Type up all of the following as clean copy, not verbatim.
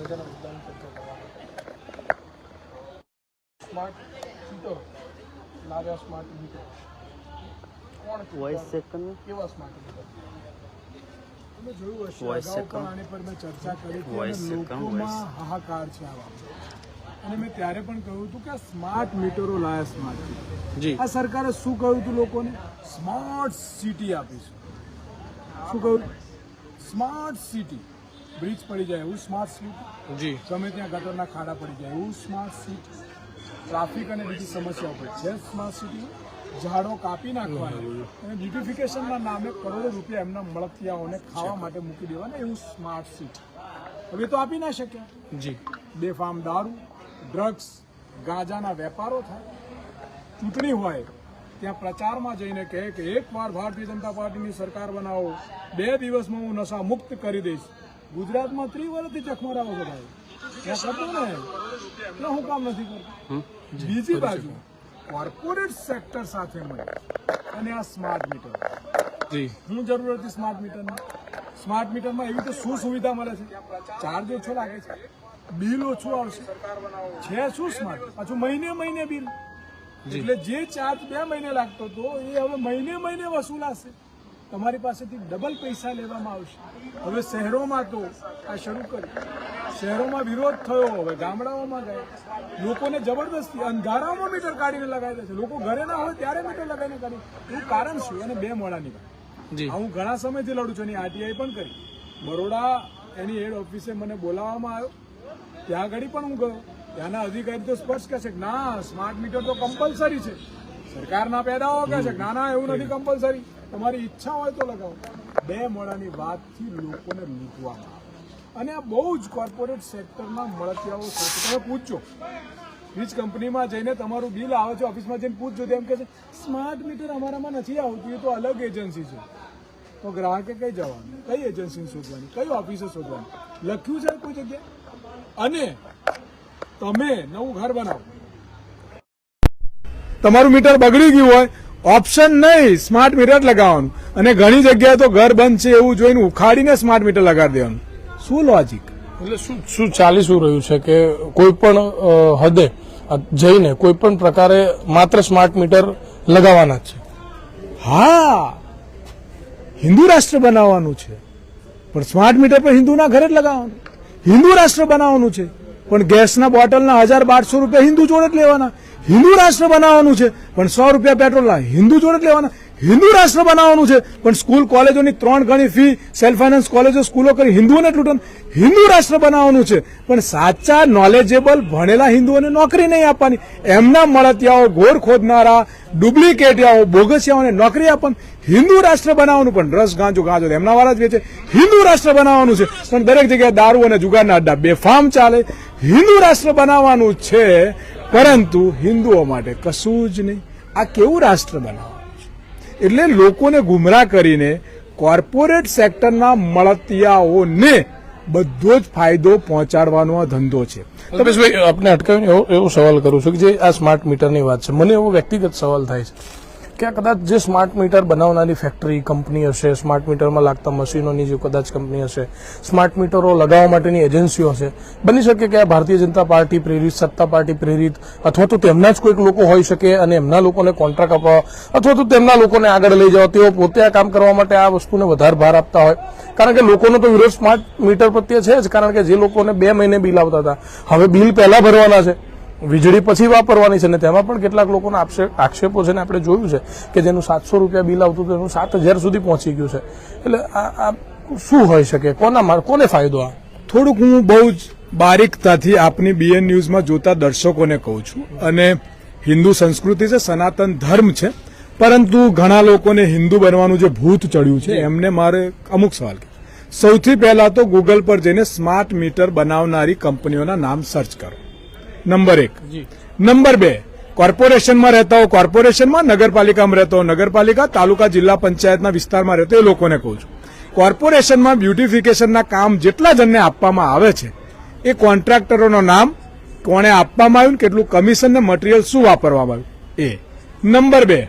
પ્રજાના મુદ્દાની ચર્ચા કરવા સ્માર્ટ મીટર લાવ્યા સ્માર્ટ મીટર કોણ કેવા સ્માર્ટ મીટર તમે જોયું હશે અગાઉ પણ આની પર મેં ચર્ચા કરી હતી અને લોકોમાં હાહાકાર છે આવા અને મેં ત્યારે પણ કહ્યું હતું કે આ સ્માર્ટ મીટરો લાયા સ્માર્ટ મીટર આ સરકારે શું કહ્યું હતું લોકોને સ્માર્ટ સિટી આપીશું શું કહ્યું સ્માર્ટ સિટી બ્રિજ પડી જાય એવું સ્માર્ટ સિટી ગમે ત્યાં ગટરના ખાડા પડી જાય એવું સ્માર્ટ સિટી ટ્રાફિક અને બીજી સમસ્યાઓ પર છે સ્માર્ટ સિટી ઝાડો કાપી નાખવાના અને બ્યુટિફિકેશનના નામે કરોડો રૂપિયા એમના મળતિયાઓને ખાવા માટે મૂકી દેવાના એવું સ્માર્ટ સિટી હવે તો આપી ના શક્યા બેફામ દારૂ ડ્રગ્સ ગાંજાના વેપારો થાય ચૂંટણી હોય ત્યાં પ્રચારમાં જઈને કહે કે એકવાર ભારતીય જનતા પાર્ટીની સરકાર બનાવો 2 દિવસમાં હું નશા મુક્ત કરી દઈશ ગુજરાતમાં 30 વર્ષથી ચકમરાવો છો ભાઈ ત્યાં કરતો ને એટલે હું કામ નથી કરતો બીજી બાજુ કોર્પોરેટ સેક્ટર સાથે મળે અને આ સ્માર્ટ મીટર શું જરૂર હતી સ્માર્ટ મીટરની સ્માર્ટ મીટરમાં એવી તો શું સુવિધા મળે છે ચાર્જ ઓછો લાગે છે બિલ ઓછું આવશે છે શું સ્માર્ટ પાછું મહિને બિલ એટલે જે ચાર્જ 2 મહિને લાગતો હતો એ હવે મહિને વસૂલાશે તમારી પાસેથી ડબલ પૈસા લેવામાં આવશે હવે શહેરોમાં તો આ શરૂ કર્યું શહેરોમાં વિરોધ થયો હવે ગામડાઓમાં ગયા લોકોને જબરદસ્તી અંધારામાં મીટર કાઢીને લગાવી દે છે લોકો ઘરે ના હોય ત્યારે મીટર લગાવીને કાઢી એવું કારણ શું અને 2 મોડાની વાત હું ઘણા સમયથી લડું છું એની આરટીઆઈ પણ કરી બરોડા એની હેડ ઓફિસે મને બોલાવવામાં આવ્યો ત્યાં આગળ પણ હું ગયો ત્યાંના અધિકારી તો સ્પષ્ટ કહે છે કે ના સ્માર્ટ મીટર તો કમ્પલસરી છે સરકારના પેદાઓ કહે છે કે ના એવું નથી કમ્પલસરી તમારી ઈચ્છા હોય તો લગાવો 2 મોડાની વાતથી લોકોને લૂંટવામાં આવે અને આ બહુ જ કોર્પોરેટ સેક્ટરના મળતિયાઓ સાથે તમે પૂછજો વીજ કંપનીમાં જઈને તમારું બિલ આવે છે ઓફિસમાં જઈને પૂછજો તેમ કહે છે સ્માર્ટ મીટર અમારામાં નથી આવતું એ તો અલગ એજન્સી છે તો ગ્રાહકે કઈ જવાનું કઈ એજન્સી શોધવાની કઈ ઓફિસે શોધવાની લખ્યું છે કોઈ જગ્યાએ અને તમે નવું ઘર બનાવો તમારું મીટર બગડી ગયું હોય ઓપ્શન નહીં સ્માર્ટ મીટર લગાવવાનું અને ઘણી જગ્યાએ તો ઘર બંધ છે એવું જોઈને ઉખાડીને સ્માર્ટ મીટર લગાડી દેવાનું શું લોજિક એટલે શું ચાલી શું રહ્યું છે કે કોઈ પણ હદે જઈને કોઈ પણ પ્રકારે માત્ર સ્માર્ટ મીટર લગાવવાના છે હા હિન્દુ રાષ્ટ્ર બનાવવાનું છે પણ સ્માર્ટ મીટર પર હિન્દુના ઘરે જ લગાવવાનું હિન્દુ રાષ્ટ્ર બનાવવાનું છે પણ ગેસના બોટલના 1200 રૂપિયા હિન્દુ જોડે જ લેવાના હિન્દુ રાષ્ટ્ર બનાવવાનું છે પણ 100 રૂપિયા પેટ્રોલના હિન્દુ જોડે જ લેવાના હિન્દુ રાષ્ટ્ર બનાવવાનું છે પણ સ્કૂલ કોલેજોની 3 ગણી ફી સેલ્ફ ફાઇનાન્સ કોલેજો સ્કૂલો કરી હિન્દુઓને લૂંટવાનું હિન્દુ રાષ્ટ્ર બનાવવાનું છે પણ સાચા નોલેજેબલ ભણેલા હિન્દુઓને નોકરી નહીં આપવાની એમના મળતિયાઓ ઘોર ખોદનારા ડુપ્લિકેટિયાઓ બોગસિયાઓને નોકરી આપવાની હિન્દુ રાષ્ટ્ર બનાવવાનું પણ રસ ગાંજો એમના વાળા જ વેચે હિન્દુ રાષ્ટ્ર બનાવવાનું છે પણ દરેક જગ્યાએ દારૂ અને જુગારના અડ્ડા બેફામ ચાલે હિન્દુ રાષ્ટ્ર બનાવવાનું છે પરંતુ હિન્દુઓ માટે કશું જ નહીં આ કેવું રાષ્ટ્ર બનાવવાનું છે એટલે લોકોને ગુમરાહ કરીને કોર્પોરેટ સેક્ટરના મળતિયાઓને બધો જ ફાયદો પહોંચાડવાનો આ ધંધો છે તપેશભાઈ આપને અટકાવીને એવો સવાલ કરું છું કે જે આ સ્માર્ટ મીટરની વાત છે મને એવો વ્યક્તિગત સવાલ થાય છે કે આ કદાચ જે સ્માર્ટ મીટર બનાવનારી ફેક્ટરી કંપની હશે સ્માર્ટ મીટરમાં લાગતા મશીનોની જે કદાચ કંપની હશે સ્માર્ટ મીટરો લગાવવા માટેની એજન્સીઓ હશે બની શકે કે આ ભારતીય જનતા પાર્ટી પ્રેરિત સત્તા પાર્ટી પ્રેરિત અથવા તો તેમના જ કોઈક લોકો હોઈ શકે અને એમના લોકોને કોન્ટ્રાક્ટ આપવા અથવા તો તેમના લોકોને આગળ લઈ જવા તેઓ પોતે આ કામ કરવા માટે આ વસ્તુને વધારે ભાર આપતા હોય કારણ કે લોકોનો તો વિરોધ સ્માર્ટ મીટર પ્રત્યે છે જ કારણ કે જે લોકોને 2 મહિને બિલ આવતા હતા હવે બિલ પહેલા ભરવાના છે વીજળી પછી વાપરવાની છે ને તેમાં પણ કેટલાક લોકોના આક્ષેપો છે ને આપણે જોયું છે કે જેનું 700 રૂપિયા બિલ આવતું હતું એનું 7000 સુધી પહોંચી ગયું છે એટલે આ શું હોઈ શકે કોને ફાયદો આ થોડુંક હું બહુ જ બારીકતાથી આપની બીએન ન્યૂઝમાં જોતા દર્શકોને કહું છું અને હિન્દુ સંસ્કૃતિ છે સનાતન ધર્મ છે પરંતુ ઘણા લોકોને હિન્દુ બનવાનું જે ભૂત ચડ્યું છે એમને મારે અમુક સવાલ સૌથી પહેલા તો ગૂગલ પર જઈને સ્માર્ટ મીટર બનાવનારી કંપનીઓના નામ સર્ચ કરો નંબર 1 નંબર 2 કોર્પોરેશનમાં રહેતા હો કોર્પોરેશનમાં નગરપાલિકામાં રહેતા હો નગરપાલિકા તાલુકા જિલ્લા પંચાયતના વિસ્તારમાં રહેતા એ લોકોને કહું છું કોર્પોરેશનમાં બ્યુટિફિકેશનના કામ જેટલા જણને આપવામાં આવે છે એ કોન્ટ્રાક્ટરોનું નામ કોણે આપવામાં આવ્યું કેટલું કમિશન ને મટીરીયલ શું વાપરવામાં આવ્યું એ નંબર 2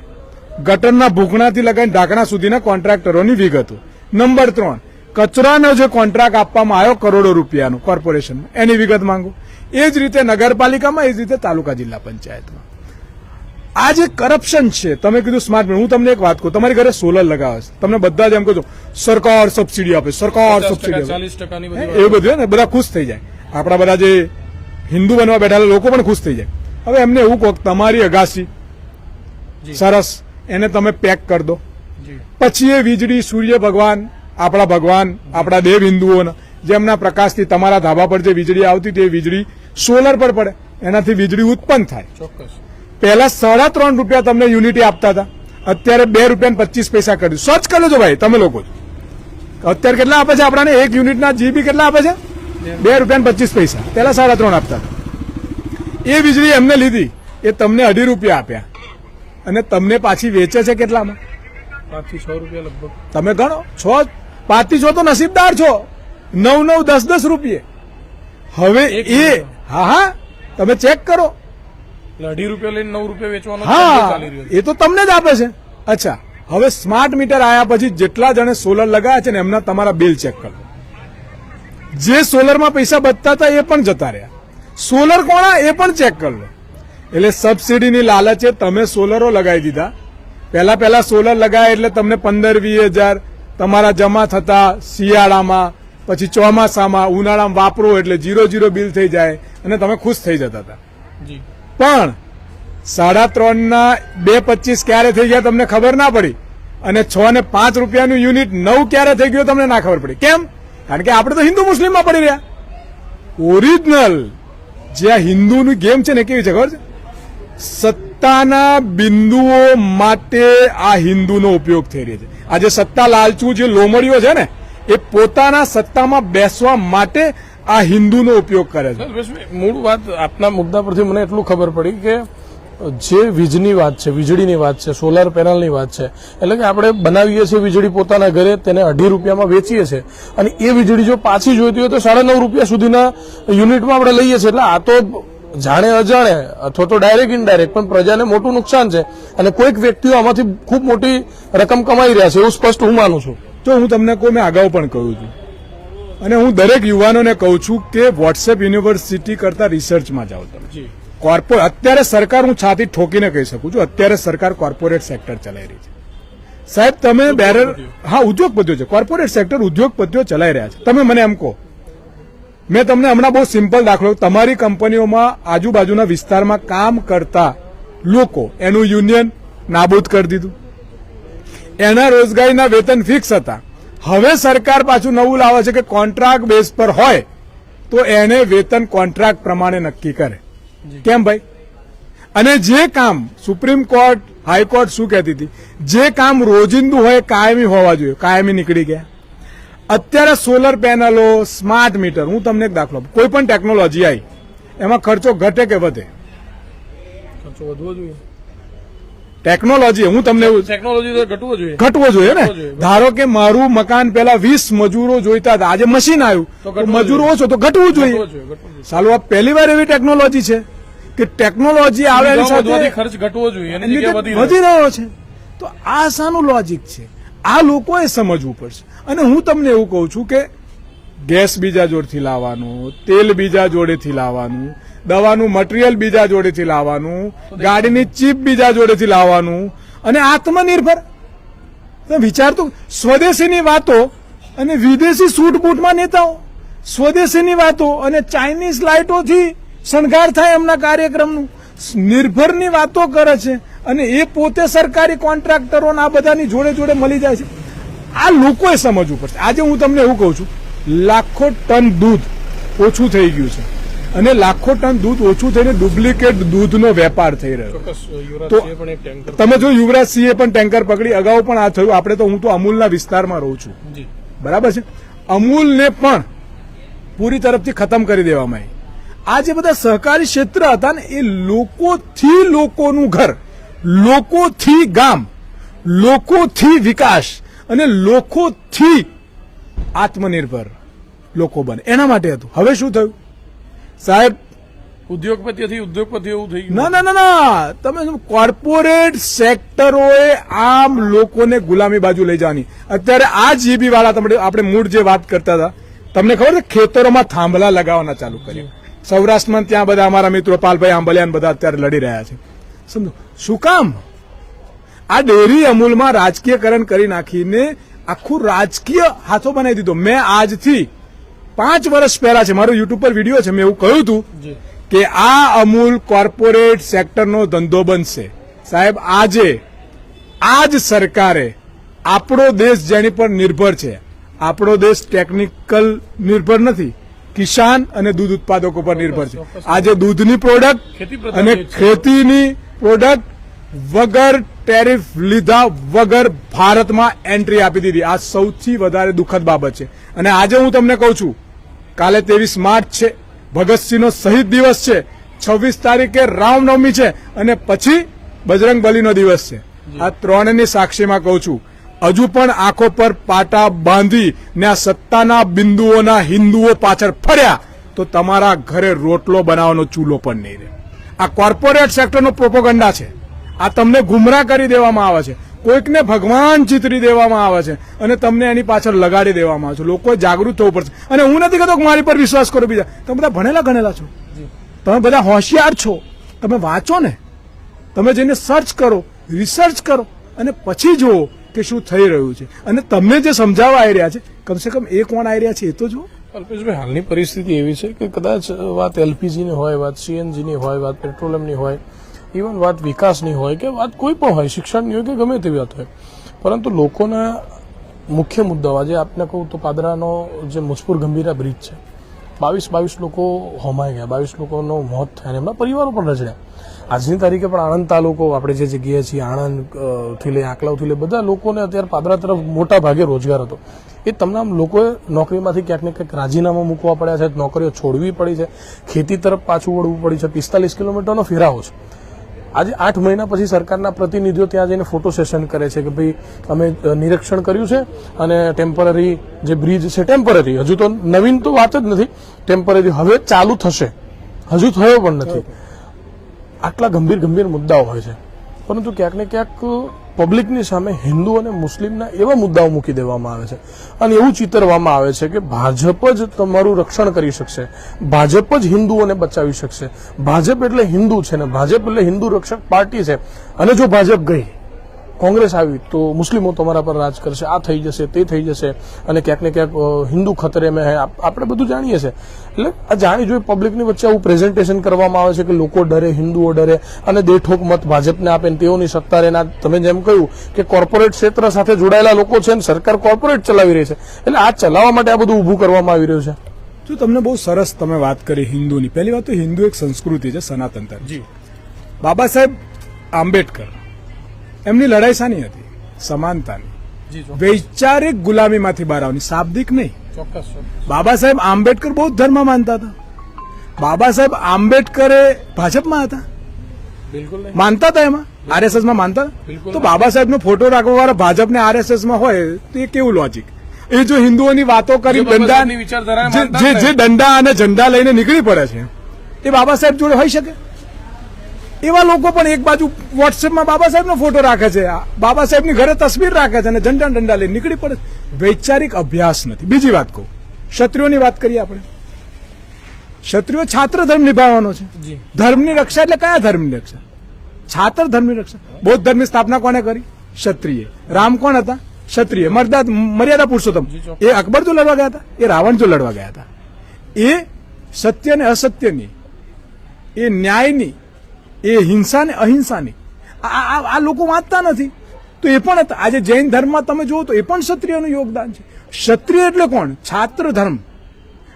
ગટરના ભૂખણાથી લગાવીને ઢાંકણા સુધીના કોન્ટ્રાક્ટરોની વિગતો નંબર 3 કચરાનો જે કોન્ટ્રાક્ટ આપવામાં આવ્યો કરોડો રૂપિયાનો કોર્પોરેશનમાં એની વિગત માંગો. એ જ રીતે નગરપાલિકામાં, એ જ રીતે તાલુકા જિલ્લા પંચાયતમાં. આ જે કરપ્શન છે, તમે કીધું સ્માર્ટ મીટર, હું તમને એક વાત કહું, તમારી ઘરે સોલર લગાવે છે, તમને બધા જ એમ કહો છો સરકાર સબસિડી આપે, સરકાર સબસિડી આપે, 40% એવું બધું ને, બધા ખુશ થઈ જાય. આપણા બધા જે હિન્દુ બનવા બેઠેલા લોકો પણ ખુશ થઈ જાય. હવે એમને એવું કહો, તમારી અગાસી સરસ, એને તમે પેક કરી દો, પછી એ વીજળી સૂર્ય ભગવાન, આપણા દેવ હિન્દુઓના જેમના પ્રકાશથી તમારા ધાબા પર જે વીજળી આવતી હતી એ વીજળી સોલર પર પડે, એનાથી વીજળી ઉત્પન્ન થાય. ચોક્કસ. પહેલા 3.5 રૂપિયા તમને યુનિટી આપતા હતા, અત્યારે 2.25 કરી દીધું. સર્ચ કરી લેજો ભાઈ તમે લોકો. અત્યારે કેટલા આપે છે આપણાને? એક યુનિટના જીબી કેટલા આપે છે? 2.25. પહેલા 3.5 આપતા હતા. એ વીજળી એમને લીધી, એ તમને 2.5 રૂપિયા આપ્યા, અને તમને પાછી વેચે છે કેટલામાં? 5 થી 6 રૂપિયા લગભગ. તમે ગણો, 5 થી 6 તો નસીબદાર છો. 9, 10 રૂપિયે. હવે એ હા તમે ચેક કરો. એટલે 2.5 રૂપિયા લઈને 9 રૂપિયા વેચવાનો હા, ચાલી રહ્યો છે. એ તો તમને જ આપે છે. અચ્છા, હવે સ્માર્ટ મીટર આયા પછી જેટલા જણે સોલર લગાવ્યા છે ને એમના તમારા બિલ ચેક કરો. જે સોલરમાં પૈસા બચતા હતા એ પણ જતા રહ્યા. સોલર કોણા એ પણ ચેક કરી લો. એટલે સબસિડીની લાલચે તમે સોલરો લગાવી દીધા. પહેલા સોલર લગાવ્યા એટલે તમને 15-20 હજાર તમારા જમા થતા શિયાળામાં, પછી ચોમાસામાં, ઉનાળામાં વાપરો એટલે 0 બિલ થઈ જાય અને તમે ખુશ થઈ જતા હતા. જી. પણ 3.5ના 2.25 ક્યારે થઈ ગયા તમને ખબર ના પડી, અને 6 ને 5 રૂપિયાનું યુનિટ 9 ક્યારે થઈ ગયો તમને ના ખબર પડી. કેમ? કારણ કે આપણે તો હિન્દુ મુસ્લિમમાં પડી રહ્યા. ઓરિજિનલ જે આ હિન્દુની ગેમ છે ને કેવી છે ખબર છે? સત્તાના બિંદુઓ માટે આ હિન્દુનો ઉપયોગ થઈ રહ્યો છે. આ જે સત્તા લાલચુ જે લોમડીઓ છે ને એ પોતાના સત્તામાં બેસવા માટે આ હિન્દુનો ઉપયોગ કરે છે. મૂળ વાત આપના મુદ્દા પરથી મને એટલું ખબર પડી કે જે વીજની વાત છે, વીજળીની વાત છે, સોલાર પેનલની વાત છે, એટલે કે આપણે બનાવીએ છીએ વીજળી પોતાના ઘરે, તેને 2.5 રૂપિયામાં વેચીએ છીએ, અને એ વીજળી જો પાછી જોઈતી હોય તો 9.5 રૂપિયા સુધીના યુનિટમાં આપણે લઈએ છીએ. એટલે આ તો જાણે અજાણે અથવા તો ડાયરેક્ટ ઇનડાયરેક્ટ પણ પ્રજાને મોટું નુકસાન છે, અને કોઈક વ્યક્તિઓ આમાંથી ખૂબ મોટી રકમ કમાઈ રહ્યા છે એવું સ્પષ્ટ હું માનું છું. તો હું તમને કહું, મેં અગાઉ પણ કહ્યું હતું, અને હું દરેક યુવાનોને કહું છું કે વોટ્સએપ યુનિવર્સિટી કરતા રિસર્ચમાં જાઓ તમે. અત્યારે સરકાર, હું છાતી ઠોકીને કહી શકું છું, અત્યારે સરકાર કોર્પોરેટ સેક્ટર ચલાવી રહી છે. સાહેબ તમે ઉદ્યોગપતિઓ છે, કોર્પોરેટ સેક્ટર ઉદ્યોગપતિઓ ચલાવી રહ્યા છે. તમે મને એમ કહો, મેં તમને હમણાં બહુ સિમ્પલ દાખલો, તમારી કંપનીઓમાં આજુબાજુના વિસ્તારમાં કામ કરતા લોકો, એનું યુનિયન નાબૂદ કરી દીધું, એના રોજગારીના વેતન ફિક્સ હતા. હવે સરકાર પાછું નવું લાવે છે કે કોન્ટ્રાક્ટ બેઝ પર હોય તો એને વેતન કોન્ટ્રાક્ટ પ્રમાણે નક્કી કરે. કેમ ભાઈ? અને જે કામ સુપ્રીમ કોર્ટ, હાઈકોર્ટ શું કહેતી હતી, જે કામ રોજિંદુ હોય કાયમી હોવા જોઈએ, કાયમી નીકળી ગયા. અત્યારે સોલર પેનલો, સ્માર્ટ મીટર, હું તમને એક દાખલો, કોઈ પણ ટેકનોલોજી આવી એમાં ખર્ચો ઘટે કે વધે? ખર્ચો વધવો જોઈએ. ટેકનોલોજી, હું તમને ટેકનોલોજી તો ઘટવો જોઈએ ને. ધારો કે મારું મકાન પેલા 20 મજૂરો જોઈતા હતા, આજે મશીન આવ્યું તો મજૂરો ઓછો, તો ઘટવું જોઈએ. ચાલો, આ પહેલી વાર એવી ટેકનોલોજી છે કે ટેકનોલોજી આવે એની સાથે ખર્ચ ઘટવો જોઈએ, વધી રહ્યો છે. તો આ શાનું લોજિક છે? આ લોકોએ સમજવું પડશે. અને હું તમને એવું કહું છું કે ગેસ બીજા જોડેથી લાવવાનું, તેલ બીજા જોડેથી લાવવાનું, દવાનું મટીરિયલ બીજા જોડેથી લાવવાનું, ગાડીની ચીપ બીજા જોડેથી લાવવાનું, અને આત્મનિર્ભર. તમે વિચારતો, સ્વદેશીની વાતો અને વિદેશી સૂટબૂટમાં નેતાઓ, સ્વદેશીની વાતો અને ચાઇનીઝ લાઇટોથી શણગાર થાય એમના કાર્યક્રમનું, નિર્ભરની વાતો કરે છે, અને એ પોતે સરકારી કોન્ટ્રાક્ટરોના આ બધાની જોડે જોડે મળી જાય છે. આ લોકોએ સમજવું પડશે. આજે હું તમને એવું કહું છું, લાખો ટન દૂધ ઓછું થઈ ગયું છે, અને લાખો ટન દૂધ ઓછું થઈને ડુપ્લિકેટ દૂધનો વેપાર થઈ રહ્યો. તો તમે જો યુવરાજસિંહે પણ ટેન્કર પકડી, અગાઉ પણ આ થયું. આપણે તો, હું તો અમૂલના વિસ્તારમાં રહું છું, બરાબર છે. અમૂલને પણ પૂરી તરફથી ખતમ કરી દેવામાં આવી. આ જે બધા સહકારી ક્ષેત્ર હતા ને, એ લોકોથી લોકોનું ઘર, લોકોથી ગામ, લોકોથી વિકાસ અને લોકોથી આત્મનિર્ભર લોકો બને, એના માટે હતું. હવે શું થયું સાહેબ? ઉદ્યોગપતિથી ઉદ્યોગપતિ એવું થઈ ગયું. ના ના ના ના, તમે કોર્પોરેટ સેક્ટરોએ આમ લોકોને ગુલામી બાજુ લઈ જવાની. અત્યારે આ જીબી વાળા આપણે મૂળ જે વાત કરતા હતા, તમને ખબર છે ખેતરોમાં થાંભલા લગાવવાના ચાલુ કર્યા. સૌરાષ્ટ્રમાં ત્યાં બધા અમારા મિત્રો પાલભાઈ આંબલિયાન બધા અત્યારે લડી રહ્યા છે. સમજો શું કામ? આ ડેરી અમૂલમાં રાજકીયકરણ કરી નાખીને આખું રાજકીય હાથો બનાવી દીધો. મેં આજથી 5 વર્ષ પહેલા છે, મારો યુટ્યુબ પર વિડીયો છે, મેં એવું કહ્યું હતું કે આ અમૂલ કોર્પોરેટ સેક્ટરનો ધંધો બનશે. સાહેબ આજે આ જ સરકારે આપણો દેશ જેની પર નિર્ભર છે, આપણો દેશ ટેકનિકલ નિર્ભર નથી, કિસાન અને દૂધ ઉત્પાદકો પર નિર્ભર છે. આજે દૂધની પ્રોડક્ટ અને ખેતીની પ્રોડક્ટ વગર ટેરિફ લીધા વગર ભારતમાં એન્ટ્રી આપી દીધી. આ સૌથી વધારે દુઃખદ બાબત છે. અને આજે હું તમને કહું છું, કાલે 23 માર્ચ છે, ભગતસિંહનો શહીદ દિવસ છે, 26 તારીખે રામનવમી છે અને પછી બજરંગ બલીનો દિવસ છે. આ ત્રણની સાક્ષીમાં કહું છું, હજુ પણ આંખો પર પાટા બાંધી ને આ સત્તાના બિંદુઓના હિન્દુઓ પાછળ ફર્યા તો તમારા ઘરે રોટલો બનાવવાનો ચૂલો પણ નહીં રહે. આ કોર્પોરેટ સેક્ટરનો પ્રોપોગંડા છે. આ તમને ગુમરાહ કરી દેવામાં આવે છે, કોઈકને ભગવાન ચિતરી દેવામાં આવે છે અને તમને એની પાછળ લગાડી દેવામાં આવે છે. લોકોએ જાગૃત થવું પડશે. અને હું નથી કહેતો કે મારી પર વિશ્વાસ કરો બીજા, તમે બધા ભણેલા ગણેલા છો, તમે બધા હોશિયાર છો, તમે વાંચો ને, તમે જઈને સર્ચ કરો, રિસર્ચ કરો અને પછી જુઓ કે શું થઈ રહ્યું છે. અને તમને જે સમજાવવા આવી રહ્યા છે, કમસે કમ એ કોણ આવી રહ્યા છે એ તો જુઓ. અલ્પેશભાઈ, હાલની પરિસ્થિતિ એવી છે કે કદાચ વાત એલપીજીની હોય, વાત સીએનજીની હોય, વાત પેટ્રોલિયમની હોય, ઇવન વાત વિકાસની હોય કે વાત કોઈ પણ હોય, શિક્ષણની હોય કે ગમે તેવી વાત હોય, પરંતુ લોકોના મુખ્ય મુદ્દાઓ આજે આપને કહું તો પાદરાનો જે મુજપુર ગંભીરા બ્રિજ છે, 22 લોકો હોમાઈ ગયા, 22 લોકોનો મોત થયા અને એમના પરિવારો પણ રજડ્યા. આજની તારીખે પણ આણંદ તાલુકો, આપણે જે જગ્યાએ છીએ, આણંદથી લઈ આંકલાવથી લઈ બધા લોકોને અત્યારે પાદરા તરફ મોટા ભાગે રોજગાર હતો. એ તમામ લોકોએ નોકરીમાંથી ક્યાંક ને ક્યાંક રાજીનામા મૂકવા પડ્યા છે, નોકરીઓ છોડવી પડી છે, ખેતી તરફ પાછું વળવું પડી છે. 45 કિલોમીટરનો ફેરાવો છે. આજે 8 મહિના પછી સરકારના પ્રતિનિધિઓ ત્યાં જઈને ફોટો સેશન કરે છે કે ભાઈ અમે નિરીક્ષણ કર્યું છે અને ટેમ્પરરી જે બ્રિજ છે, ટેમ્પરરી, હજુ તો નવીન તો વાત જ નથી, ટેમ્પરરી હવે ચાલુ થશે, હજુ થયો પણ નથી. આટલા ગંભીર મુદ્દાઓ હોય છે, પરંતુ ક્યાંક ને ક્યાંક પબ્લિકની સામે હિન્દુ અને મુસ્લિમના એવા મુદ્દાઓ મૂકી દેવામાં આવે છે અને એવું ચિતરવામાં આવે છે કે ભાજપ જ તમારું રક્ષણ કરી શકશે, ભાજપ જ હિન્દુઓને બચાવી શકશે, ભાજપ એટલે હિન્દુ છે ને ભાજપ એટલે હિન્દુ રક્ષક પાર્ટી છે, અને જો ભાજપ ગઈ, કોંગ્રેસ આવી તો મુસ્લિમો તમારા પર રાજ કરશે, આ થઈ જશે, તે થઈ જશે અને ક્યાંક ને ક્યાંક હિન્દુ ખતરે મેં હે. આપણે બધું જાણીએ છીએ. એટલે આ જાણી જોઈ પબ્લિકની વચ્ચે આવું પ્રેઝન્ટેશન કરવામાં આવે છે કે લોકો ડરે, હિન્દુઓ ડરે અને દેઠોક મત ભાજપને આપે ને તેઓની સત્તા રહે. તમે જેમ કહ્યું કે કોર્પોરેટ ક્ષેત્ર સાથે જોડાયેલા લોકો છે ને સરકાર કોર્પોરેટ ચલાવી રહી છે, એટલે આ ચલાવવા માટે આ બધું ઊભું કરવામાં આવી રહ્યું છે. જો તમને બહુ સરસ તમે વાત કરી હિન્દુની. પહેલી વાત તો હિન્દુ એક સંસ્કૃતિ છે, સનાતન ધર્મ. બાબા સાહેબ આંબેડકર, એમની લડાઈ શાની હતી? સમાનતાની, વૈચારિક ગુલામીમાંથી બહાર આવવાની, શાબ્દિક નહીં. બાબા સાહેબ આંબેડકર બૌદ્ધ ધર્મ માનતા હતા. બાબા સાહેબ આંબેડકરે ભાજપમાં હતા, માનતા હતા, એમાં આરએસએસમાં માનતા. તો બાબા સાહેબનો ફોટો રાખવા વાળા ભાજપને આરએસએસમાં હોય તો એ કેવું લોજિક? એ જો હિન્દુઓની વાતો કરી દંડા, જે દંડા અને ઝંડા લઈને નીકળી પડે છે, એ બાબા સાહેબ જોડે હોઈ શકે? એવા લોકો પણ એક બાજુ વોટ્સએપમાં બાબા સાહેબનો ફોટો રાખે છે, બાબા સાહેબની ઘરે તસવીર રાખે છે અને ઝંડા દંડા લઈને નીકળી પડે. વૈચારિક અભ્યાસ નથી. બીજી વાત કહું, ક્ષત્રિયોની વાત કરીએ આપણે. ક્ષત્રિયો છાત્ર ધર્મ નિભાવવાનો છે. ધર્મની રક્ષા એટલે કયા ધર્મની રક્ષા? છાત્ર ધર્મની રક્ષા. બૌદ્ધ ધર્મની સ્થાપના કોને કરી? ક્ષત્રિય. રામ કોણ હતા? ક્ષત્રિય. મર્યાદા પુરુષોત્તમ. એ અકબર જો લડવા ગયા હતા? એ રાવણ જો લડવા ગયા હતા? એ સત્ય ને અસત્યની, એ ન્યાયની, એ હિંસા ને અહિંસાની આ લોકો વાંચતા નથી. તો એ પણ હતા. આજે જૈન ધર્મમાં તમે જુઓ તો એ પણ ક્ષત્રિયનું યોગદાન છે. ક્ષત્રિય એટલે કોણ? છાત્ર ધર્મ.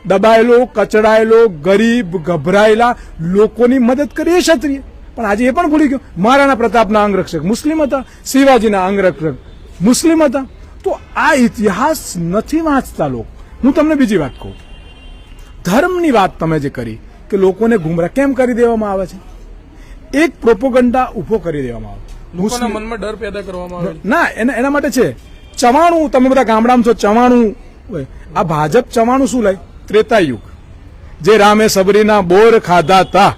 દબાયેલો, કચડાયેલો, ગરીબ, ગભરાયેલા લોકોની મદદ કરી એ ક્ષત્રિય. પણ આજે એ પણ ભૂલી ગયો. મહારાણા પ્રતાપના અંગરક્ષક મુસ્લિમ હતા, શિવાજીના અંગરક્ષક મુસ્લિમ હતા. તો આ ઇતિહાસ નથી વાંચતા લોકો. હું તમને બીજી વાત કહું, ધર્મની વાત તમે જે કરી કે લોકોને ગુમરાહ કેમ કરી દેવામાં આવે છે? એક પ્રોપોગંડા ઉભો કરી દેવામાં આવે, લોકોના મનમાં ડર પેદા કરવામાં આવે ના, એના માટે છે ચવાણું. તમે બધા ગામડામાં છો, ચવાણું. આ ભાજપ ચવાણું શું લાય? ત્રેતાયુગ. જે રામે સબરીના બોર ખાધા તા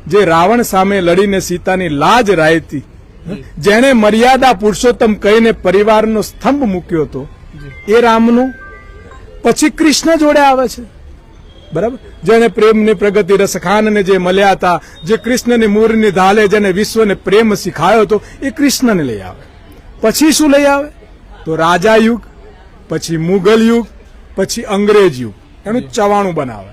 જે રાવણ સામે લડીને સીતાની લાજ રાયતી, જેણે મર્યાદા પુરુષોત્તમ કહીને પરિવારનો સ્તંભ મૂક્યો હતો, એ રામનું પછી કૃષ્ણ જોડે આવે છે. બરાબર, જેને પ્રેમની પ્રગતિ રસખાનને જે મળ્યા હતા, જે કૃષ્ણની મૂરની ધાલે જેને વિશ્વને પ્રેમ શીખાયો હતો, એ કૃષ્ણને લઈ આવે. પછી શું લઈ આવે? તો રાજા યુગ, પછી મુગલ યુગ, પછી અંગ્રેજ યુગ. એનું ચવાણું બનાવે.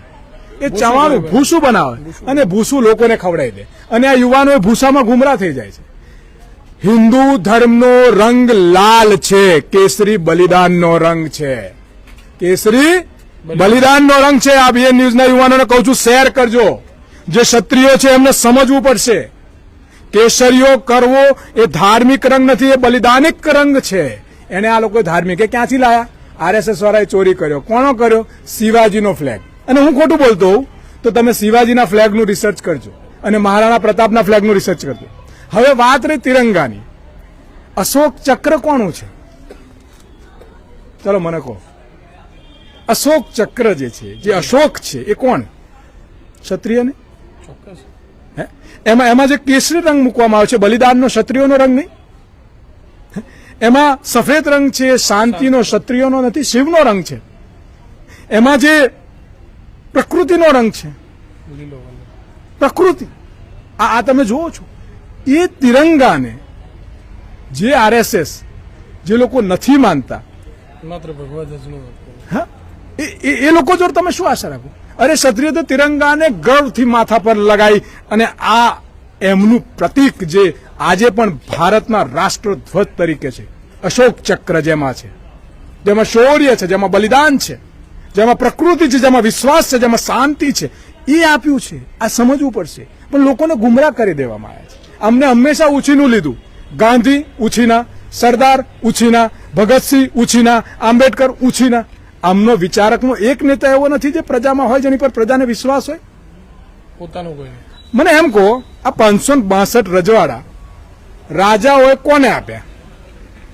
એ ચવાણું ભૂસું બનાવે અને ભૂસું લોકોને ખવડાવી દે. અને આ યુવાનો ભૂસામાં ગુમરાહ થઈ જાય છે. હિન્દુ ધર્મનો રંગ લાલ છે, કેસરી બલિદાનનો રંગ છે. કેસરી બલિદાનનો રંગ છે. આ બીએન ન્યૂઝના યુવાનોને કહું છું, શેર કરજો. જે ક્ષત્રિયો છે એમને સમજવું પડશે. કેસરીઓ કરવો એ ધાર્મિક રંગ નથી, એ બલિદાનિક રંગ છે. એને આ લોકો ધાર્મિક એ ક્યાંથી લાયા? આરએસએસ વાળાએ ચોરી કર્યો. કોનો કર્યો? શિવાજીનો ફ્લેગ. અને હું ખોટું બોલતો હોઉં તો તમે શિવાજીના ફ્લેગનું રિસર્ચ કરજો અને મહારાણા પ્રતાપના ફ્લેગનું રિસર્ચ કરજો. હવે વાત રહી તિરંગાની. અશોક ચક્ર કોનું છે? ચલો મને કહો. અશોક ચક્ર જે છે, જે અશોક છે, એ કોણ? ક્ષત્રિય ને? એમાં જે કેસરી રંગ મૂકવામાં આવે છે, બલિદાનનો ક્ષત્રિયોનો રંગ નહીં. એમાં સફેદ રંગ છે, શાંતિનો, ક્ષત્રિયોનો નથી, શિવનો રંગ છે. એમાં જે પ્રકૃતિનો રંગ છે, પ્રકૃતિ, આ તમે જુઓ છો. એ તિરંગાને જે આરએસએસ, જે લોકો નથી માનતા, માત્ર ભગવાન જ નું હા, એ લોકો જોડે તમે શું આશા રાખો? અરે ક્ષત્રિય તો તિરંગાને ગર્વથી માથા પર લગાઈ અને આ એમનું પ્રતીક જે આજે પણ ભારતના રાષ્ટ્રધ્વજ તરીકે છે, અશોક ચક્ર જેમાં છે, જેમાં શૌર્ય છે, જેમાં બલિદાન છે, જેમાં પ્રકૃતિ છે, જેમાં વિશ્વાસ છે, જેમાં શાંતિ છે, એ આપ્યું છે. આ સમજવું પડશે. પણ લોકોને ગુમરાહ કરી દેવામાં આવ્યા છે. અમને હંમેશા ઉછીનું લીધું. ગાંધી ઉછીના, સરદાર ઉછીના, ભગતસિંહ ઉછીના, આંબેડકર ઉછીના. આમનો વિચારકનો એક નેતા એવો નથી જે પ્રજામાં હોય, જેની પર પ્રજાને વિશ્વાસ હોય. પોતાનું કોઈ મને એમ કહો, આ 562 રજવાડા રાજાઓએ કોને આપ્યા?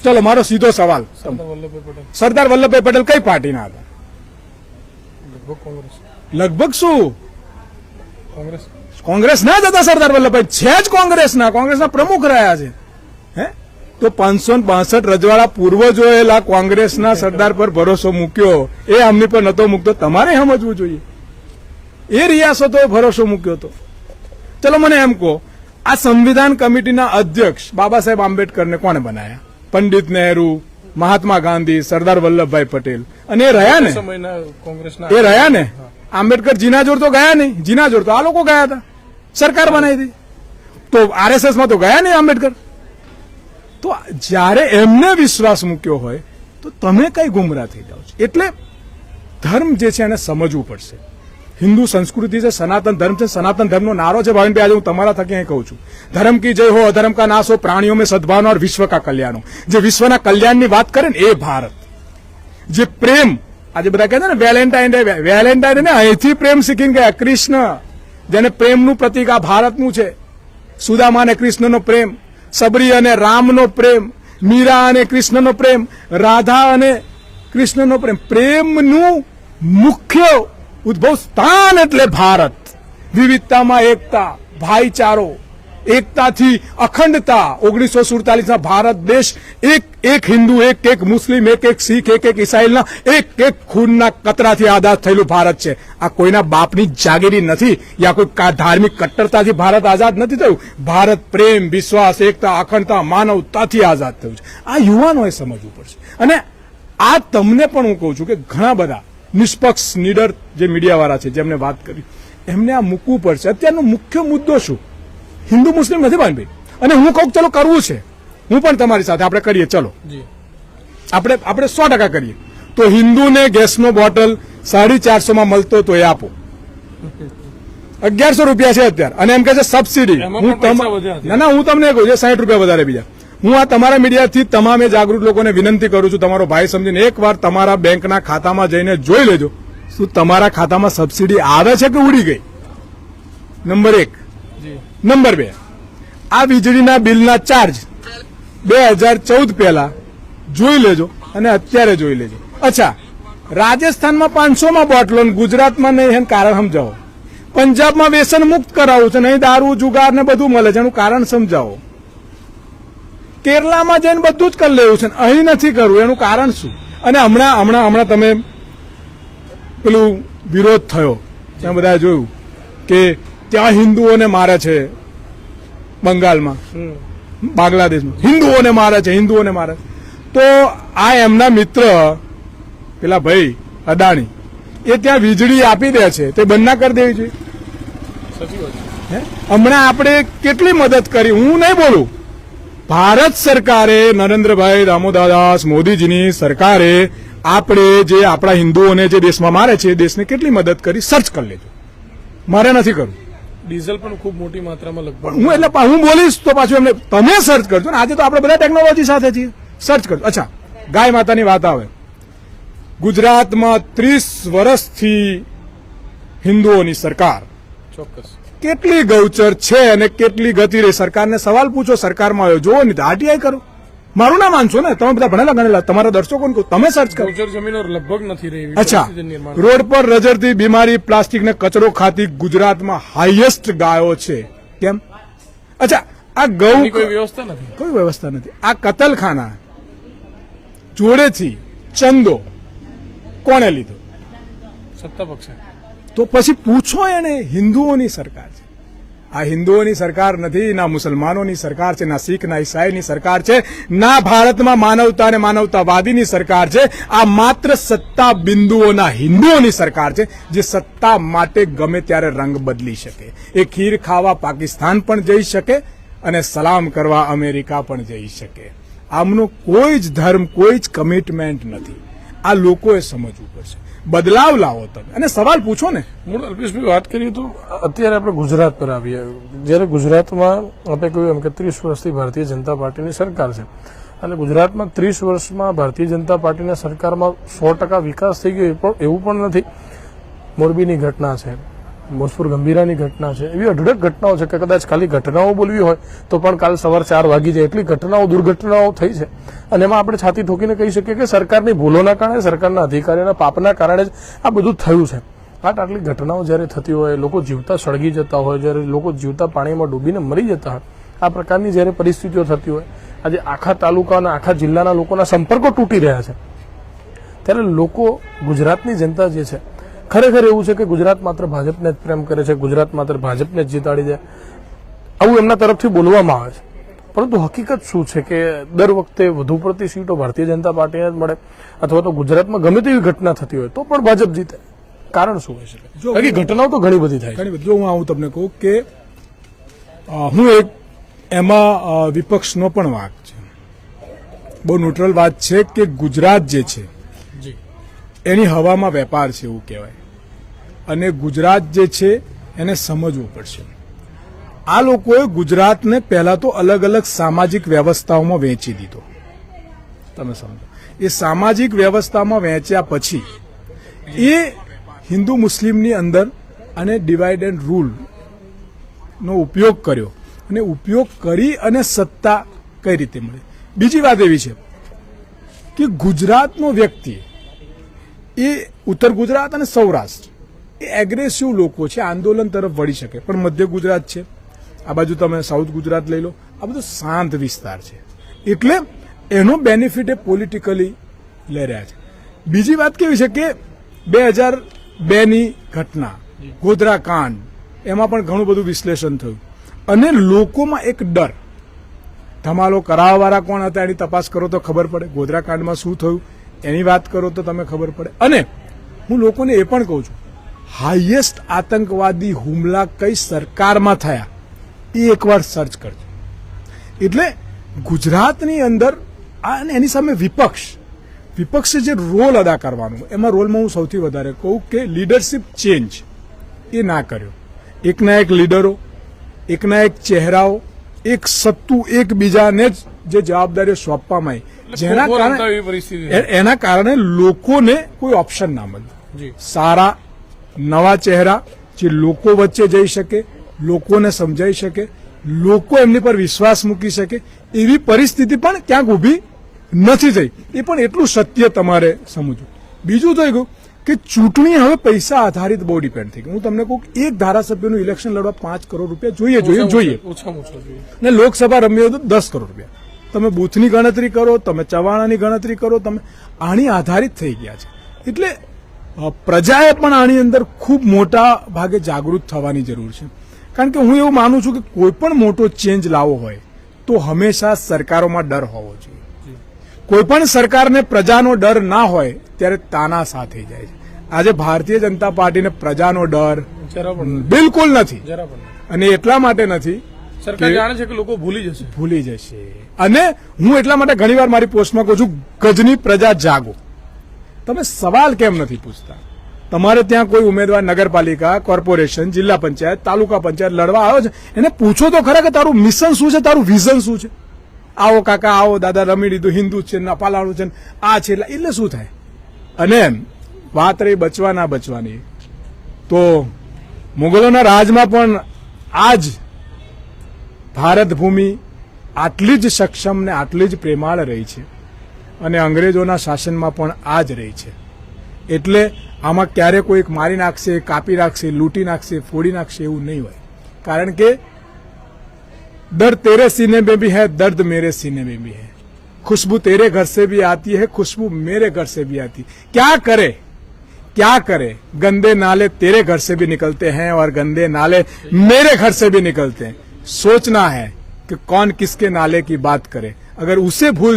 ચલો મારો સીધો સવાલ. સરદાર વલ્લભભાઈ પટેલ કઈ પાર્ટીના હતા? લગભગ શું કોંગ્રેસ ના જ હતા? સરદાર વલ્લભભાઈ છે જ કોંગ્રેસના પ્રમુખ રહ્યા છે. હે, તો 562 રજવાડા પૂર્વજોએ કોંગ્રેસના સરદાર પર ભરોસો મૂક્યો, એ આમની પર નતો મૂકતો. તમારે સમજવું જોઈએ. એ રિયાસતોએ ભરોસો મૂક્યો હતો. ચલો મને એમ કહો, આ સંવિધાન કમિટીના અધ્યક્ષ બાબા સાહેબ આંબેડકરને કોને બનાયા? પંડિત નહેરુ, મહાત્મા ગાંધી, સરદાર વલ્લભભાઈ પટેલ. અને એ રહ્યા ને, એ રહ્યા ને. આંબેડકર જીનાજોર તો ગયા નહીં. જીનાજોર તો આ લોકો ગયા હતા, સરકાર બનાવી હતી. તો આરએસએસમાં તો ગયા નહીં આંબેડકર. તો જ્યારે એમને વિશ્વાસ મૂક્યો હોય તો તમે કઈ ગુમરાહ થઈ જાઓ છો? એટલે ધર્મ જે છે એને સમજવું પડશે. હિન્દુ સંસ્કૃતિ છે, સનાતન ધર્મ છે. સનાતન ધર્મનો નારો છે ભાવિનભાઈ, આજે હું તમારા થકી અહીં કહું છું, ધર્મ કી જય હો, અધર્મ કા નાશ હો, પ્રાણીઓ में सद्भावना और विश्व का कल्याण हो. જે વિશ્વના કલ્યાણની વાત કરે ને એ ભારત. જે પ્રેમ, આજે બધા કહે છે ને વેલેન્ટાઇન ડે, ને અહીંથી પ્રેમ શીખીને ગયા કૃષ્ણ, જેને પ્રેમનું પ્રતીક આ ભારતનું છે. સુદામા અને કૃષ્ણનો પ્રેમ, સબરી અને રામનો પ્રેમ, મીરા અને કૃષ્ણનો પ્રેમ, રાધા અને કૃષ્ણનો પ્રેમ. પ્રેમનું મુખ્ય ઉદ્ભવ સ્થાન એટલે ભારત. વિવિધતામાં એકતા, ભાઈચારો, એકતાથી અખંડતા. 1947 ભારત દેશ એક હિન્દુ, એક મુસ્લિમ, એક શીખ, એક ઈસાઈના એક ખૂનના કતરાથી આઝાદ થયેલું ભારત છે. આ કોઈના બાપની જાગીરી નથી, યા કોઈ ધાર્મિક કટ્ટરતાથી ભારત આઝાદ નથી થયું. ભારત પ્રેમ, વિશ્વાસ, એકતા, અખંડતા, માનવતાથી આઝાદ થયું છે. આ યુવાનોએ સમજવું પડશે. અને આ તમને પણ હું કહું છું કે ઘણા બધા નિષ્પક્ષ નીડર જે મીડિયાવાળા છે, જેમને વાત કરી, એમને આ મૂકવું પડશે. અત્યારનો મુખ્ય મુદ્દો શું? હિન્દુ મુસ્લિમ નથી ભાઈ. અને હું કહું ચલો કરવું છે, હું પણ તમારી સાથે આપણે કરીએ. ચલો આપણે 100% કરીએ. તો હિન્દુને ગેસનો બોટલ 450 માં મળતો તો એ આપો. 1100 રૂપિયા છે અત્યારે. અને એમ કે છે સબસિડી. હું તમને કહું છું 60 રૂપિયા વધારે બીજા. હું આ તમારા મીડિયાથી તમામે જાગૃત લોકોને વિનંતી કરું છું, તમારો ભાઈ સમજીને એકવાર તમારા બેંકના ખાતામાં જઈને જોઈ લેજો, શું તમારા ખાતામાં સબસિડી આવે છે કે ઉડી ગઈ? નંબર 1. નંબર 2, આ વીજળીના બિલના ચાર્જ 2014 પહેલા જોઈ લેજો અને અત્યારે જોઈ લેજો. અચ્છા, રાજસ્થાનમાં 500 માં બોટલો, ગુજરાતમાં નહીં, એનું કારણ સમજાવો. પંજાબમાં વ્યસન મુક્ત કરાવું છે, નહીં દારૂ જુગાર ને બધું મળે છે, એનું કારણ સમજાવો. કેરલામાં જઈને બધું જ કરી લેવું છે, અહીં નથી કરવું, એનું કારણ શું? અને હમણાં તમે પેલું વિરોધ થયો, ત્યાં બધા જોયું કે ત્યાં હિન્દુઓને મારે છે, બંગાળમાં, બાંગ્લાદેશમાં હિન્દુઓને મારે. તો આ એમના મિત્ર પેલા ભાઈ અદાણી એ ત્યાં વીજળી આપી દે છે, તે બંધ ના કરી દેવી જોઈએ. હમણાં આપણે કેટલી મદદ કરી, હું નહીં બોલું, ભારત સરકારે, નરેન્દ્રભાઈ દામોદરદાસ મોદીજીની સરકારે આપણે જે આપણા હિન્દુઓને જે દેશમાં મારે છે એ દેશને કેટલી મદદ કરી, સર્ચ કરી લેજો. મારે નથી કરવું. ડીઝલ પણ ખૂબ મોટી માત્રામાં લગભગ હું બોલીશ તો પાછું એમને તમે સર્ચ કરજો ને. આજે તો આપણે બધા ટેકનોલોજી સાથે છીએ, સર્ચ કરજો. અચ્છા, ગાય માતાની વાત આવે, ગુજરાતમાં 30 વર્ષથી હિન્દુઓની સરકાર, ચોક્કસ કેટલી ગૌચર છે અને કેટલી ગતિ રહી, સરકારને સવાલ પૂછો, સરકારમાં આવ્યો જોવો, નહીં તો આરટીઆઈ કરો. મારું ના માનશો ને, તમે બધા ભણેલા ગણેલા, તમારા દર્શકોને કહો, તમે સર્ચ કરો. ગૌચર જમીનો લગભગ નથી રહી. અચ્છા, રોડ પર રજડતી બીમારી, પ્લાસ્ટિક ને કચરો ખાતી ગુજરાતમાં હાઈએસ્ટ ગાયો છે. કેમ? અચ્છા, આ ગૌ કોઈ વ્યવસ્થા નથી, કોઈ વ્યવસ્થા નથી. આ કતલખાના જોડેથી ચંદો કોણે લીધો? સત્તા પક્ષે. તો પછી પૂછો એને, હિન્દુઓની સરકાર છે આ. હિન્દુઓની સરકાર નથી, ના મુસલમાનોની સરકાર છે, ના શીખ ના ઈસાઈની સરકાર છે, ના ભારતમાં માનવતા અને માનવતાવાદીની સરકાર છે. આ માત્ર સત્તા બિંદુઓના હિન્દુઓની સરકાર છે, જે સત્તા માટે ગમે ત્યારે રંગ બદલી શકે. એ ખીર ખાવા પાકિસ્તાન પણ જઈ શકે અને સલામ કરવા અમેરિકા પણ જઈ શકે. આમનો કોઈ જ ધર્મ, કોઈ જ કમિટમેન્ટ નથી. આ લોકોએ સમજવું પડશે. બદલાવ લાવો તમે અને સવાલ પૂછો ને. મૂળ અલ્પેશભાઈ વાત કરીએ તો અત્યારે આપણે ગુજરાત પર આવીએ. જ્યારે ગુજરાતમાં આપણે કહ્યું એમ કે 30 વર્ષથી ભારતીય જનતા પાર્ટીની સરકાર છે અને ગુજરાતમાં 30 વર્ષમાં ભારતીય જનતા પાર્ટીના સરકારમાં 100% વિકાસ થઈ ગયો એવું પણ નથી. મોરબીની ઘટના છે, ભોજપુર ગંભીરાની ઘટના છે, એવી અઢળક ઘટનાઓ છે કે કદાચ ખાલી ઘટનાઓ બોલવી હોય તો પણ કાલ સવાર 4 વાગી જાય એટલી ઘટનાઓ, દુર્ઘટનાઓ થઈ છે. અને એમાં આપણે છાતી ઠોકીને કહી શકીએ કે સરકારની ભૂલોના કારણે, સરકારના અધિકારીઓના પાપના કારણે જ આ બધું થયું છે. આટલી ઘટનાઓ જ્યારે થતી હોય, લોકો જીવતા સળગી જતા હોય, જ્યારે લોકો જીવતા પાણીમાં ડૂબીને મરી જતા હોય, આ પ્રકારની જ્યારે પરિસ્થિતિઓ થતી હોય, આજે આખા તાલુકા અને આખા જિલ્લાના લોકોના સંપર્કો તૂટી રહ્યા છે, ત્યારે લોકો, ગુજરાતની જનતા જે છે, ખરેખર એવું છે કે ગુજરાત માત્ર ભાજપને જ પ્રેમ કરે છે, ગુજરાત માત્ર ભાજપને જ જીતાડી દે, આવું એમના તરફથી બોલવામાં આવે છે. પરંતુ હકીકત શું છે કે દર વખતે વધુ પડતી સીટો ભારતીય જનતા પાર્ટીને જ મળે, અથવા તો ગુજરાતમાં ગમે તેવી ઘટના થતી હોય તો પણ ભાજપ જીતે. કારણ શું હોય છે? બાકી ઘટનાઓ તો ઘણી બધી થાય છે. જો હું તમને કહું કે હું એક એમાં વિપક્ષનો પણ વાંક છે, બહુ ન્યુટ્રલ વાત છે કે ગુજરાત જે છે એની હવામાં વેપાર છે એવું કહેવાય, અને ગુજરાત જે છે એને સમજવું પડશે. આ લોકોએ ગુજરાતને પહેલા તો અલગ અલગ સામાજિક વ્યવસ્થાઓમાં વહેંચી દીધો. તમે સમજો, એ સામાજિક વ્યવસ્થામાં વહેંચ્યા પછી એ હિન્દુ મુસ્લિમની અંદર અને ડિવાઇડ એન્ડ રૂલ નો ઉપયોગ કર્યો, અને ઉપયોગ કરી અને સત્તા કઈ રીતે મળી. બીજી વાત એવી છે કે ગુજરાતનો વ્યક્તિ એ ઉત્તર ગુજરાત અને સૌરાષ્ટ્ર એ એગ્રેસિવ લોકો છે, આંદોલન તરફ વળી શકે, પણ મધ્ય ગુજરાત છે, આ બાજુ તમે સાઉથ ગુજરાત લઈ લો, આ બધું શાંત વિસ્તાર છે, એટલે એનો બેનિફિટ એ પોલિટિકલી લઈ રહ્યા છે. બીજી વાત કેવી છે કે 2002ની ઘટના, ગોધરા કાંડ, એમાં પણ ઘણું બધું વિશ્લેષણ થયું અને લોકોમાં એક ડર, ધમાલો કરાવવાવાળા કોણ હતા એની તપાસ કરો તો ખબર પડે, ગોધરા કાંડમાં શું થયું એની વાત કરો તો તમે ખબર પડે. અને હું લોકોને એ પણ કહું છું, હાઈએસ્ટ આતંકવાદી હુમલા કઈ સરકારમાં થયા એ એકવાર સર્ચ કરજો. એટલે ગુજરાતની અંદર અને એની સામે વિપક્ષે જે રોલ અદા કરવાનો, એમાં રોલમાં હું સૌથી વધારે કહું કે લીડરશિપ ચેન્જ એ ના કર્યો. એકના એક લીડરો, એકના એક ચહેરાઓ, એક સત્તુ એકબીજાને જે જવાબદારીઓ સોંપવામાં આવી, જેના કારણે એના કારણે લોકોને કોઈ ઓપ્શન ના મળે. સારા નવા ચહેરા જે લોકો વચ્ચે જઈ શકે, લોકોને સમજાઈ શકે, લોકો એમની પર વિશ્વાસ મૂકી શકે, એવી પરિસ્થિતિ પણ ક્યાંક ઊભી નથી થઈ. એ પણ એટલું સત્ય તમારે સમજવું. બીજું થઈ ગયું કે ચૂંટણી હવે પૈસા આધારિત બહુ ડિપેન્ડ થઈ ગઈ. હું તમને કહું કે એક ધારાસભ્યનું ઇલેક્શન લડવા 5 કરોડ રૂપિયા જોઈએ ઓછામાં ઓછા જોઈએ. ને લોકસભા રમી હોય તો 10 કરોડ રૂપિયા. તમે બૂથની ગણતરી કરો, તમે ચવાણાની ગણતરી કરો, તમે આની આધારિત થઈ ગયા છે. એટલે પ્રજાએ પણ આની અંદર ખૂબ મોટા ભાગે જાગૃત થવાની જરૂર છે. કારણ કે હું એવું માનું છું કે કોઈ પણ મોટો ચેન્જ લાવવો હોય તો હંમેશા સરકારોમાં ડર હોવો જોઈએ. કોઈ પણ સરકારને પ્રજાનો ડર ના હોય ત્યારે તાનાશાહ થઈ જાય છે. આજે ભારતીય જનતા પાર્ટીને પ્રજાનો ડર જરા પણ બિલકુલ નથી, જરા પણ અને એટલા માટે નથી, સરકાર જાણે છે કે લોકો ભૂલી જશે. અને હું એટલા માટે ઘણીવાર મારી પોસ્ટમાં કહું છું, ગજની પ્રજા જાગો. તમે સવાલ કેમ નથી પૂછતા? તમારે ત્યાં કોઈ ઉમેદવાર નગરપાલિકા, કોર્પોરેશન, જિલ્લા પંચાયત, તાલુકા પંચાયત લડવા આવ્યો છે, એને પૂછો તો ખરા કે તારું મિશન શું છે, તારું વિઝન શું છે? આવો કાકા, આવો દાદા, રમી લીધું, હિન્દુ છે, પાલાણું છે, આ છે, એટલે શું થાય? અને વાત રહી બચવા ના બચવાની, તો મુગલોના રાજમાં પણ આજ ભારત ભૂમિ આટલી જ સક્ષમ ને આટલી જ પ્રેમાળ રહી છે, અને અંગ્રેજોના શાસનમાં પણ આ જ રહી છે. એટલે આમાં ક્યારે કોઈક મારી નાખશે, કાપી નાખશે, લૂંટી નાખશે, ફોડી નાખશે એવું નહીં હોય. કારણ કે दर्द तेरे सीने में भी है, दर्द मेरे सीने में भी है. खुशबू तेरे घर से भी आती है, खुशबू मेरे घर से भी आती. क्या करे, गंदे नाले तेरे घर से भी निकलते हैं और गंदे नाले मेरे घर से भी निकलते हैं. सोचना है कि कौन किसके नाले की बात करे. अगर उसे भूल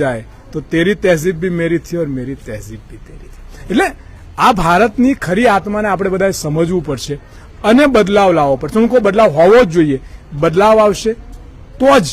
जाए तो तेरी तहजीब भी मेरी थी और मेरी तहजीब भी तेरी थी. એટલે આ ભારતની ખરી આત્માને આપણે બધાએ સમજવું પડશે અને બદલાવ લાવવો પડશે. હું કહું બદલાવ હોવો જ જોઈએ. બદલાવ આવશે તો જ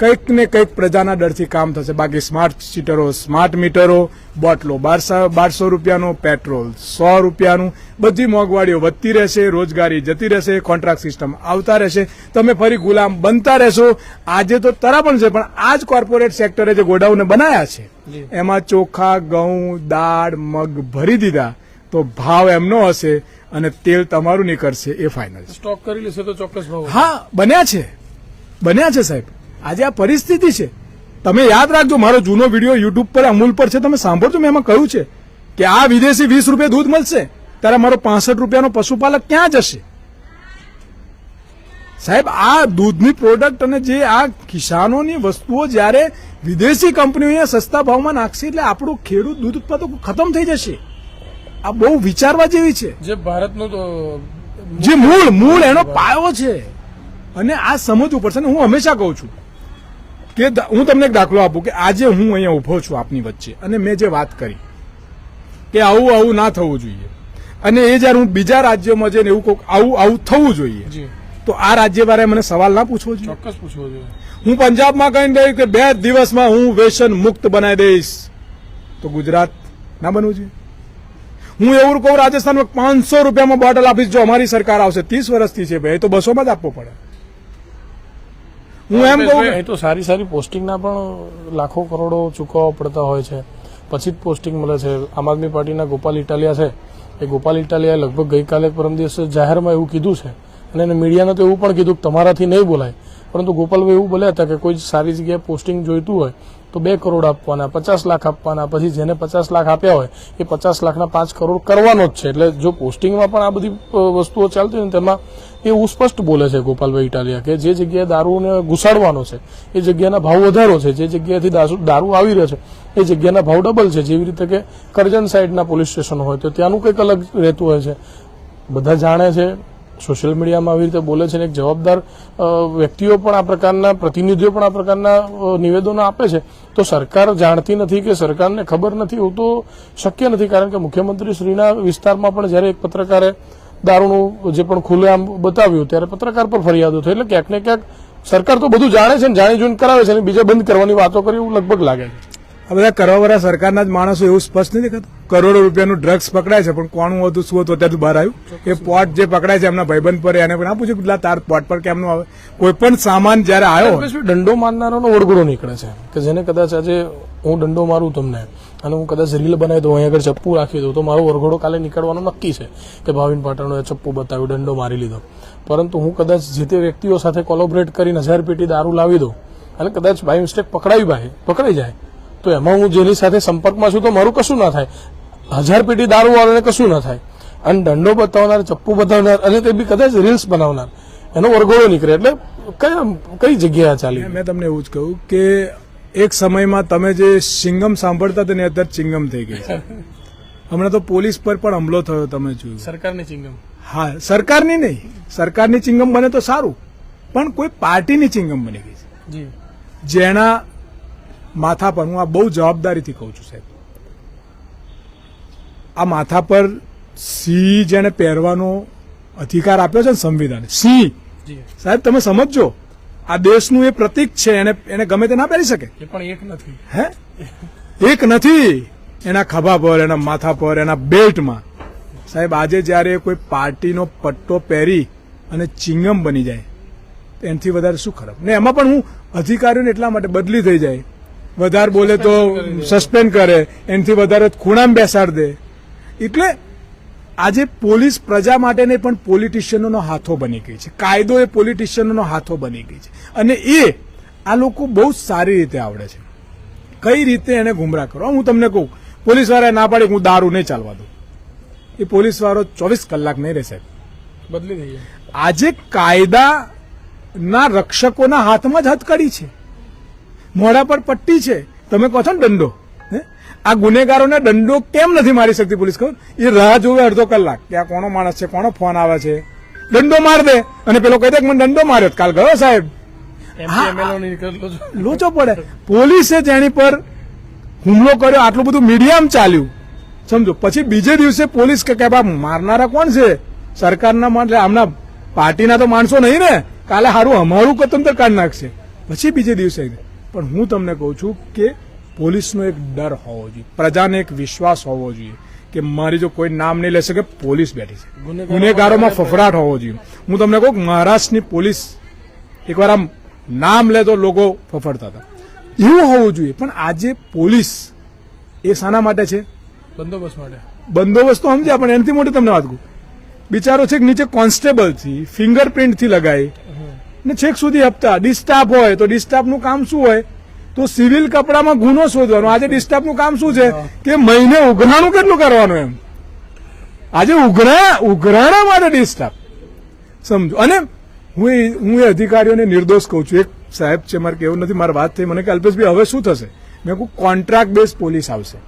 કંઈક ને કંઈક પ્રજાના ડરથી કામ થશે. બાકી સ્માર્ટ સીટરો, સ્માર્ટ મીટરો, બોટલો 1200 રૂપિયાનો, પેટ્રોલ 100 રૂપિયાનું, બધી મોંઘવારીઓ વધતી રહેશે, રોજગારી જતી રહેશે, કોન્ટ્રાક્ટ સિસ્ટમ આવતા રહેશે, તમે ફરી ગુલામ બનતા રહેશો. આજે તો તરા પણ છે, પણ આ જ કોર્પોરેટ સેક્ટરે જે ગોડાઉન બનાયા છે એમાં ચોખા, ઘઉં, દાળ, મગ ભરી દીધા તો ભાવ એમનો હશે અને તેલ તમારું નીકળશે, એ ફાઇનલ. સ્ટોક કરી લેશે તો ચોક્કસ ભાવ. હા, બન્યા છે સાહેબ. આજે આ પરિસ્થિતિ છે. તમે યાદ રાખજો, મારો જૂનો વિડીયો યુટ્યુબ પર અમૂલ પર છે, તમે સાંભળજો. મેં એમાં કહ્યું છે કે આ વિદેશી 20 રૂપિયા દૂધ મળશે ત્યારે મારો 65 રૂપિયાનો પશુપાલક ક્યાં જશે? સાહેબ, આ દૂધની પ્રોડક્ટ અને જે આ કિસાનોની વસ્તુઓ જ્યારે વિદેશી કંપનીઓ સસ્તા ભાવમાં નાખશે એટલે આપણું ખેડૂત દૂધ ઉત્પાદકો ખતમ થઈ જશે. આ બહુ વિચારવા જેવી છે. જે ભારતનું જે મૂળ એનો પાયો છે, અને આ સમજવું પડશે. હું હંમેશા કહું છું કે હું તમને એક દાખલો આપું કે આજે હું અહીંયા ઉભો છું આપની વચ્ચે અને મેં જે વાત કરી કે આવું ના થવું જોઈએ, અને એ જયારે હું બીજા રાજ્યોમાં જઈને એવું કહું આવું થવું જોઈએ, તો આ રાજ્ય વાળાએ મને સવાલ ના પૂછવો જોઈએ? ચોક્કસ પૂછવો જોઈએ. હું પંજાબમાં કહીને ગઈ કે 2 દિવસમાં હું વ્યસન મુક્ત બનાવી દઈશ, તો ગુજરાત ના બનવું જોઈએ? હું એવું કહું રાજસ્થાનમાં 500 રૂપિયામાં બોટલ આપીશ જો અમારી સરકાર આવશે. 30 વર્ષથી છે ભાઈ, તો 200 માં જ આપવો પડે. હું એમ કહું એ તો સારી પોસ્ટિંગના પણ લાખો કરોડો ચૂકવવા પડતા હોય છે, પછી જ પોસ્ટિંગ મળે છે. આમ આદમી પાર્ટીના ગોપાલ ઇટાલિયા છે, એ ગોપાલ ઇટાલિયાએ લગભગ ગઈકાલે પરમ દિવસે જાહેરમાં એવું કીધું છે, અને એને મીડિયાને તો એવું પણ કીધું કે તમારાથી નહીં બોલાય. પરંતુ ગોપાલભાઈ એવું બોલ્યા હતા કે કોઈ સારી જગ્યાએ પોસ્ટિંગ જોઈતું હોય તો 2 કરોડ આપવાના, 50 લાખ આપવાના, પછી જેને 50 લાખ આપ્યા હોય એ 50 લાખના 5 કરોડ કરવાનો જ છે. એટલે જો પોસ્ટિંગમાં પણ આ બધી વસ્તુઓ ચાલતી હોય તેમાં એવું સ્પષ્ટ બોલે છે ગોપાલભાઈ ઇટાલિયા કે જે જગ્યાએ દારૂને ઘુસાડવાનો છે એ જગ્યાના ભાવ વધારો છે, જે જગ્યાએથી દારૂ આવી રહ્યો છે એ જગ્યાના ભાવ ડબલ છે. જેવી રીતે કે કરજણ સાઈડના પોલીસ સ્ટેશન હોય તો ત્યાંનું કંઈક અલગ રહેતું હોય છે. બધા જાણે છે, સોશિયલ મીડિયામાં આવી રીતે બોલે છે, અને એક જવાબદાર વ્યક્તિઓ પણ આ પ્રકારના, પ્રતિનિધિઓ પણ આ પ્રકારના નિવેદનો આપે છે. તો સરકાર જાણતી નથી કે સરકારને ખબર નથી એવું તો શક્ય નથી. કારણ કે મુખ્યમંત્રી શ્રીના વિસ્તારમાં પણ જ્યારે એક પત્રકારે દારૂનું જે પણ ખુલ્લેઆમ બતાવ્યું ત્યારે પત્રકાર પર ફરિયાદો થઈ. એટલે ક્યાંક ને ક્યાંક સરકાર તો બધું જાણે છે ને જાણી જોઈને કરાવે છે, અને બીજા બંધ કરવાની વાતો કરી એવું લગભગ લાગે છે. આ બધા કરવાવાળા સરકારના જ માણસો એવું સ્પષ્ટ નથી દેખાતું. કરોડો રૂપિયાનું ડ્રગ્સ પકડાય છે, પણ કોનું હતું શું હતું અત્યારે બહાર આવ્યું? એ પોટ જે પકડાય છે એમના ભાઈબંધ પર, એને પણ પૂછ્યું કેટલા તાર પોટ પર કેમનું આવે? કોઈ પણ સામાન જયારે આવ્યો, દંડો મારનારાનો વળગડો નીકળે છે કે જેને કદાચ આજે હું દંડો મારું તમને અને હું કદાચ રીલ બનાવી દઉં, અહીં આગળ ચપ્પુ રાખી દઉં, તો મારો વરઘોડો કાલે નીકળવાનો નક્કી છે કે ભાવિન પાટણનો ચપ્પુ બતાવ્યું, દંડો મારી લીધો. પરંતુ હું કદાચ જે તે વ્યક્તિઓ સાથે કોલોબરેટ કરીને 1000 પેટી દારૂ લાવી દઉં અને કદાચ બાય મિસ્ટેક પકડાઈ જાય તો એમાં હું જેની સાથે સંપર્કમાં છું તો મારું કશું ના થાય. 1000 પેટી દારૂ વાળાને કશું ન થાય, અને દંડો બતાવનાર, ચપ્પુ બતાવનાર, અને તે બી કદાચ રીલ્સ બનાવનાર, એનો વરઘોડો નીકળે. એટલે કઈ જગ્યાએ ચાલી? મેં તમને એવું જ કહ્યું કે એક સમયમાં તમે જે સિંગમ સાંભળતા હતા ને અત્યારે ચિંગમ થઈ ગઈ છે. હમણાં તો પોલીસ પર પણ હુમલો થયો, તમે જોયું. સરકારની ચિંગમ. હા, સરકારની નહીં, સરકારની ચિંગમ બને તો સારું, પણ કોઈ પાર્ટીની ચિંગમ બની ગઈ છે, જી, જેના માથા પર, હું આ બહુ જવાબદારીથી કહું છું સાહેબ, આ માથા પર સિંહ જેને પહેરવાનો અધિકાર આપ્યો છે ને સંવિધાન, સિંહ જી, સાહેબ તમે સમજજો, આ દેશનું એ પ્રતીક છે, એને ગમે તે ના પહેરી શકે. એ પણ એક નથી. હે, એક નથી. એના ખભા પર, એના માથા પર, એના બેલ્ટમાં. સાહેબ આજે જયારે કોઈ પાર્ટીનો પટ્ટો પહેરી અને ચિંગમ બની જાય, એનાથી વધારે શું ખરાબ? ને એમાં પણ હું અધિકારીઓને એટલા માટે બદલી થઈ જાય, વધારે બોલે તો સસ્પેન્ડ કરે, એનાથી વધારે ખૂણામાં બેસાડ દે. એટલે આજે પોલીસ પ્રજા માટે નહીં પણ પોલિટિશિયનોનો હાથો બની ગઈ છે. કાયદો એ પોલિટિશિયનોનો હાથો બની ગઈ છે, અને એ આ લોકો બહુ સારી રીતે આવડે છે કઈ રીતે એને ગુમરાહ કરો. હું તમને કહું, પોલીસ વાળાએ ના પાડી હું દારૂ નહીં ચાલવા દઉં, એ પોલીસ વાળો 24 કલાક નહીં રહેશે, બદલી થઈ જાય. આજે કાયદાના રક્ષકોના હાથમાં જ હથકડી છે, મોઢા પર પટ્ટી છે. તમે કહો છો ને દંડો, આ ગુનેગારોને દંડો કેમ નથી મારી શકતી પોલીસ? ખબર, એ રાહ જોવે અડધો કલાક કે આ કોનો માણસ છે, કોનો ફોન આવે છે, દંડો માર દે, અને પેલો કહી દે કે મને દંડો માર્યો, કાલ ગયો સાહેબ. લોચો પડે. પોલીસે જેની પર હુમલો કર્યો, આટલું બધું મીડિયામાં ચાલ્યું, સમજો, પછી બીજે દિવસે પોલીસ કે મારનારા કોણ છે? સરકારના એટલે આમના પાર્ટીના તો માણસો નહીં ને, કાલે સારું અમારું કતંતર કાઢી નાખશે, પછી બીજે દિવસે. પણ હું તમને કહું છું કે પોલીસનો એક ડર હોવો જોઈએ, પ્રજાને એક વિશ્વાસ હોવો જોઈએ કે મારી જો કોઈ નામ નહીં લેશે કે પોલીસ બેઠી છે, ગુનેગારોમાં ફફડાટ હોવો જોઈએ. હું તમને કહું, મહારાષ્ટ્રની પોલીસ એકવાર આમ નામ લે તો લોકો ફફડતા હતા, એવું હોવું જોઈએ. પણ આજે પોલીસ એ શાના માટે છે? બંદોબસ્ત માટે. બંદોબસ્ત તો સમજ્યા, પણ એનાથી મોટી તમને વાત કહું, બિચારો છેક નીચે કોન્સ્ટેબલથી ફિંગરપ્રિન્ટથી લગાવી ને છેક સુધી હપ્તા. ડિસ્ટાફ હોય તો ડિસ્ટાફનું કામ શું હોય? તો સિવિલ કપડામાં ગુનો શોધવાનો. આજે ડિસ્ટાફનું કામ શું છે કે મહિને ઉઘરાણું કેટલું કરવાનું, એમ. આજે ઉઘરાણા માટે ડિસ્ટાફ, સમજો. અને હું એ અધિકારીઓને નિર્દોષ કહું છું. એક સાહેબ છે, મારે કેવું નથી, મારી વાત થઈ, મને કે અલ્પેશભાઈ હવે શું થશે? મેં કહું કોન્ટ્રાક્ટ બેઝ પોલીસ આવશે,